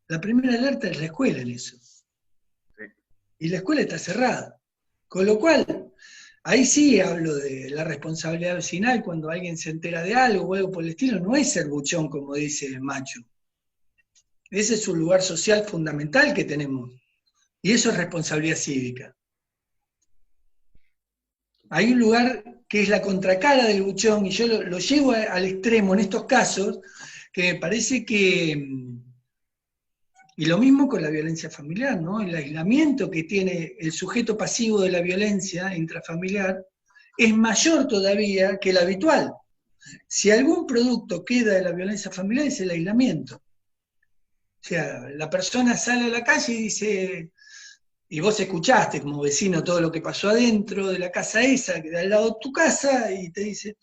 La primera alerta es la escuela en eso. Sí. Y la escuela está cerrada. Con lo cual, ahí sí hablo de la responsabilidad vecinal, cuando alguien se entera de algo o algo por el estilo, no es ser buchón, como dice Macho. Ese es un lugar social fundamental que tenemos. Y eso es responsabilidad cívica. Hay un lugar que es la contracara del buchón, y yo lo llevo al extremo en estos casos, que me parece que, y lo mismo con la violencia familiar, ¿no? El aislamiento que tiene el sujeto pasivo de la violencia intrafamiliar es mayor todavía que el habitual. Si algún producto queda de la violencia familiar es el aislamiento. O sea, la persona sale a la calle y dice, y vos escuchaste como vecino todo lo que pasó adentro de la casa esa, que da al lado de tu casa, y te dice,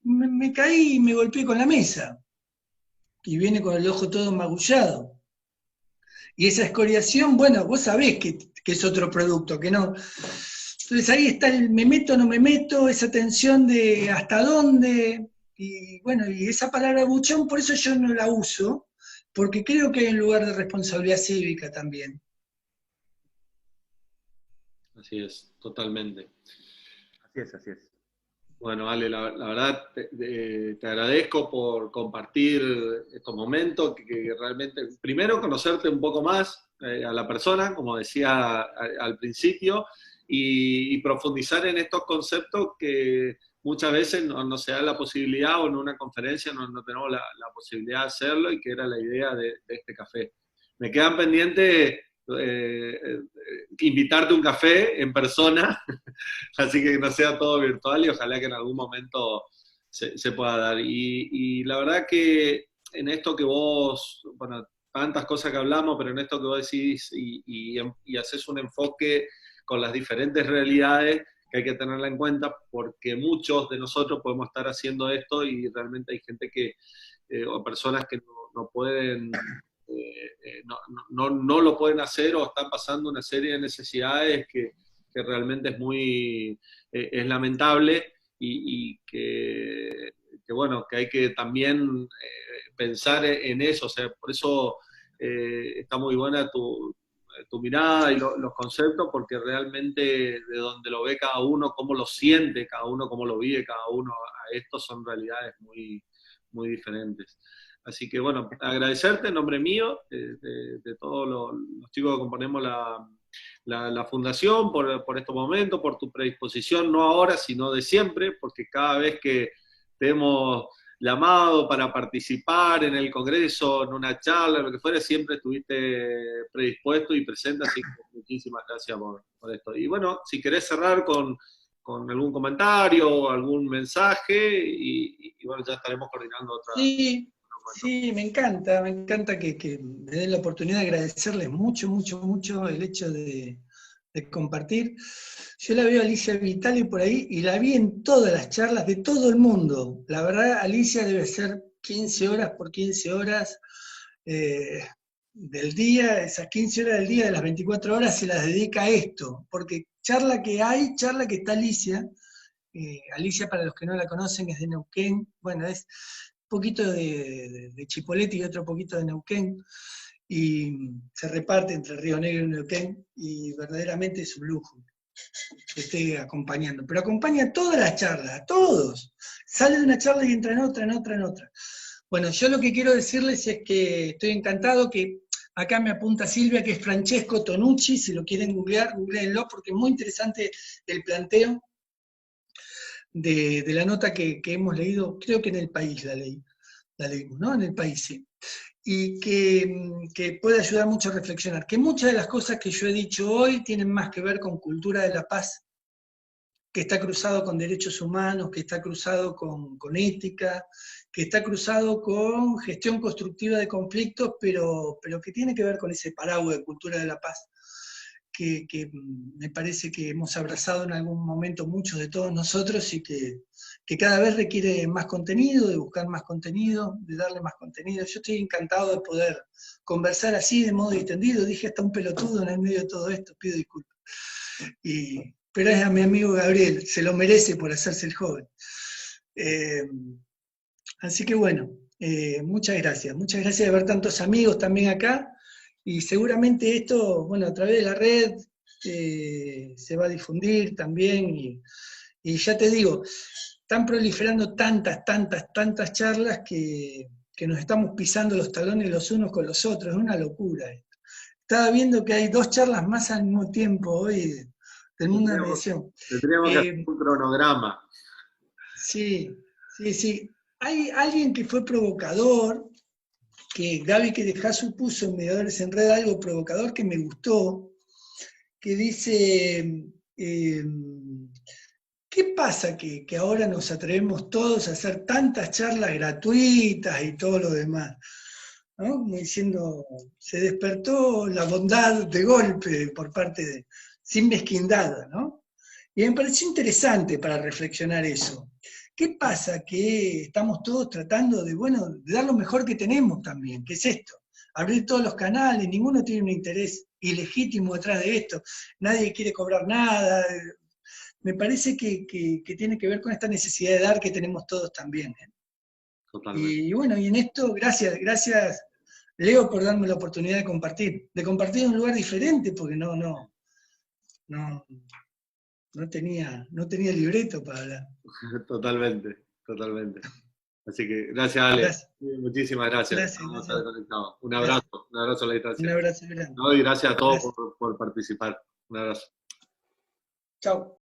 me caí y me golpeé con la mesa. Y viene con el ojo todo magullado. Y esa escoriación, bueno, vos sabés que es otro producto, que no. Entonces ahí está el me meto, no me meto, esa tensión de hasta dónde, y bueno, y esa palabra buchón, por eso yo no la uso, porque creo que hay un lugar de responsabilidad cívica también. Así es, totalmente. Así es, así es. Bueno, Ale, la verdad te agradezco por compartir estos momentos, que realmente, primero conocerte un poco más a la persona, como decía al principio, y profundizar en estos conceptos que muchas veces no se da la posibilidad, o en una conferencia no tenemos la posibilidad de hacerlo, y que era la idea de este café. Me quedan pendientes invitarte a un café en persona, así que no sea todo virtual, y ojalá que en algún momento se pueda dar. Y la verdad que en esto que vos, bueno, tantas cosas que hablamos, pero en esto que vos decís y haces un enfoque con las diferentes realidades, que hay que tenerla en cuenta, porque muchos de nosotros podemos estar haciendo esto y realmente hay gente que, o personas que no pueden... no lo pueden hacer, o están pasando una serie de necesidades que realmente es lamentable, y que bueno, que hay que también pensar en eso. O sea, por eso está muy buena tu mirada y los conceptos, porque realmente de donde lo ve cada uno, cómo lo siente cada uno, cómo lo vive cada uno, a esto son realidades muy, muy diferentes. Así que bueno, agradecerte en nombre mío, de todos los chicos que componemos la fundación, por estos momentos, por tu predisposición, no ahora, sino de siempre, porque cada vez que te hemos llamado para participar en el congreso, en una charla, lo que fuera, siempre estuviste predispuesto y presente, así que muchísimas gracias por esto. Y bueno, si querés cerrar con algún comentario o algún mensaje, y bueno, ya estaremos coordinando otra. Sí, me encanta que me den la oportunidad de agradecerles mucho el hecho de compartir. Yo la veo a Alicia Vitale por ahí y la vi en todas las charlas de todo el mundo. La verdad, Alicia debe ser 15 horas por 15 horas del día, esas 15 horas del día de las 24 horas se las dedica a esto, porque charla que está Alicia. Alicia, para los que no la conocen, es de Neuquén, bueno, es un poquito de Chipoleti y otro poquito de Neuquén, y se reparte entre Río Negro y Neuquén, y verdaderamente es un lujo que esté acompañando. Pero acompaña todas las charlas, a todos. Sale de una charla y entra en otra, en otra, en otra. Bueno, yo lo que quiero decirles es que estoy encantado, que acá me apunta Silvia, que es Francesco Tonucci, si lo quieren googlear, googleenlo, porque es muy interesante el planteo de la nota que hemos leído, creo que en El País la leímos, ¿no? En El País, sí. Y que puede ayudar mucho a reflexionar, que muchas de las cosas que yo he dicho hoy tienen más que ver con cultura de la paz, que está cruzado con derechos humanos, que está cruzado con ética, que está cruzado con gestión constructiva de conflictos, pero que tiene que ver con ese paraguas de cultura de la paz, que me parece que hemos abrazado en algún momento muchos de todos nosotros y que cada vez requiere más contenido, de buscar más contenido, de darle más contenido. Yo estoy encantado de poder conversar así de modo distendido, dije hasta un pelotudo en el medio de todo esto, pido disculpas. Pero es a mi amigo Gabriel, se lo merece por hacerse el joven. Así que bueno, muchas gracias de ver tantos amigos también acá, y seguramente esto, bueno, a través de la red se va a difundir también, y ya te digo, están proliferando tantas charlas que nos estamos pisando los talones los unos con los otros, es una locura esto. Estaba viendo que hay 2 charlas más al mismo tiempo hoy del mundo de la mediación. Tendríamos que hacer un cronograma. Sí. Hay alguien que fue provocador, que Gaby que Dejasu puso en Mediadores en Red algo provocador que me gustó, que dice, ¿qué pasa que ahora nos atrevemos todos a hacer tantas charlas gratuitas y todo lo demás? ¿No? Como diciendo, se despertó la bondad de golpe por parte de, sin mezquindad, ¿no? Y me pareció interesante para reflexionar eso. ¿Qué pasa? Que estamos todos tratando de, bueno, de dar lo mejor que tenemos también, que es esto, abrir todos los canales, ninguno tiene un interés ilegítimo detrás de esto, nadie quiere cobrar nada. Me parece que tiene que ver con esta necesidad de dar que tenemos todos también. Totalmente. Y bueno, y en esto, gracias Leo por darme la oportunidad de compartir en un lugar diferente, porque no tenía libreto para hablar. Totalmente. Así que gracias, Ale. Gracias. Muchísimas gracias. Gracias. Estar conectados. Un abrazo a la distancia. Un abrazo grande. Y gracias a todos por participar. Un abrazo. Chao.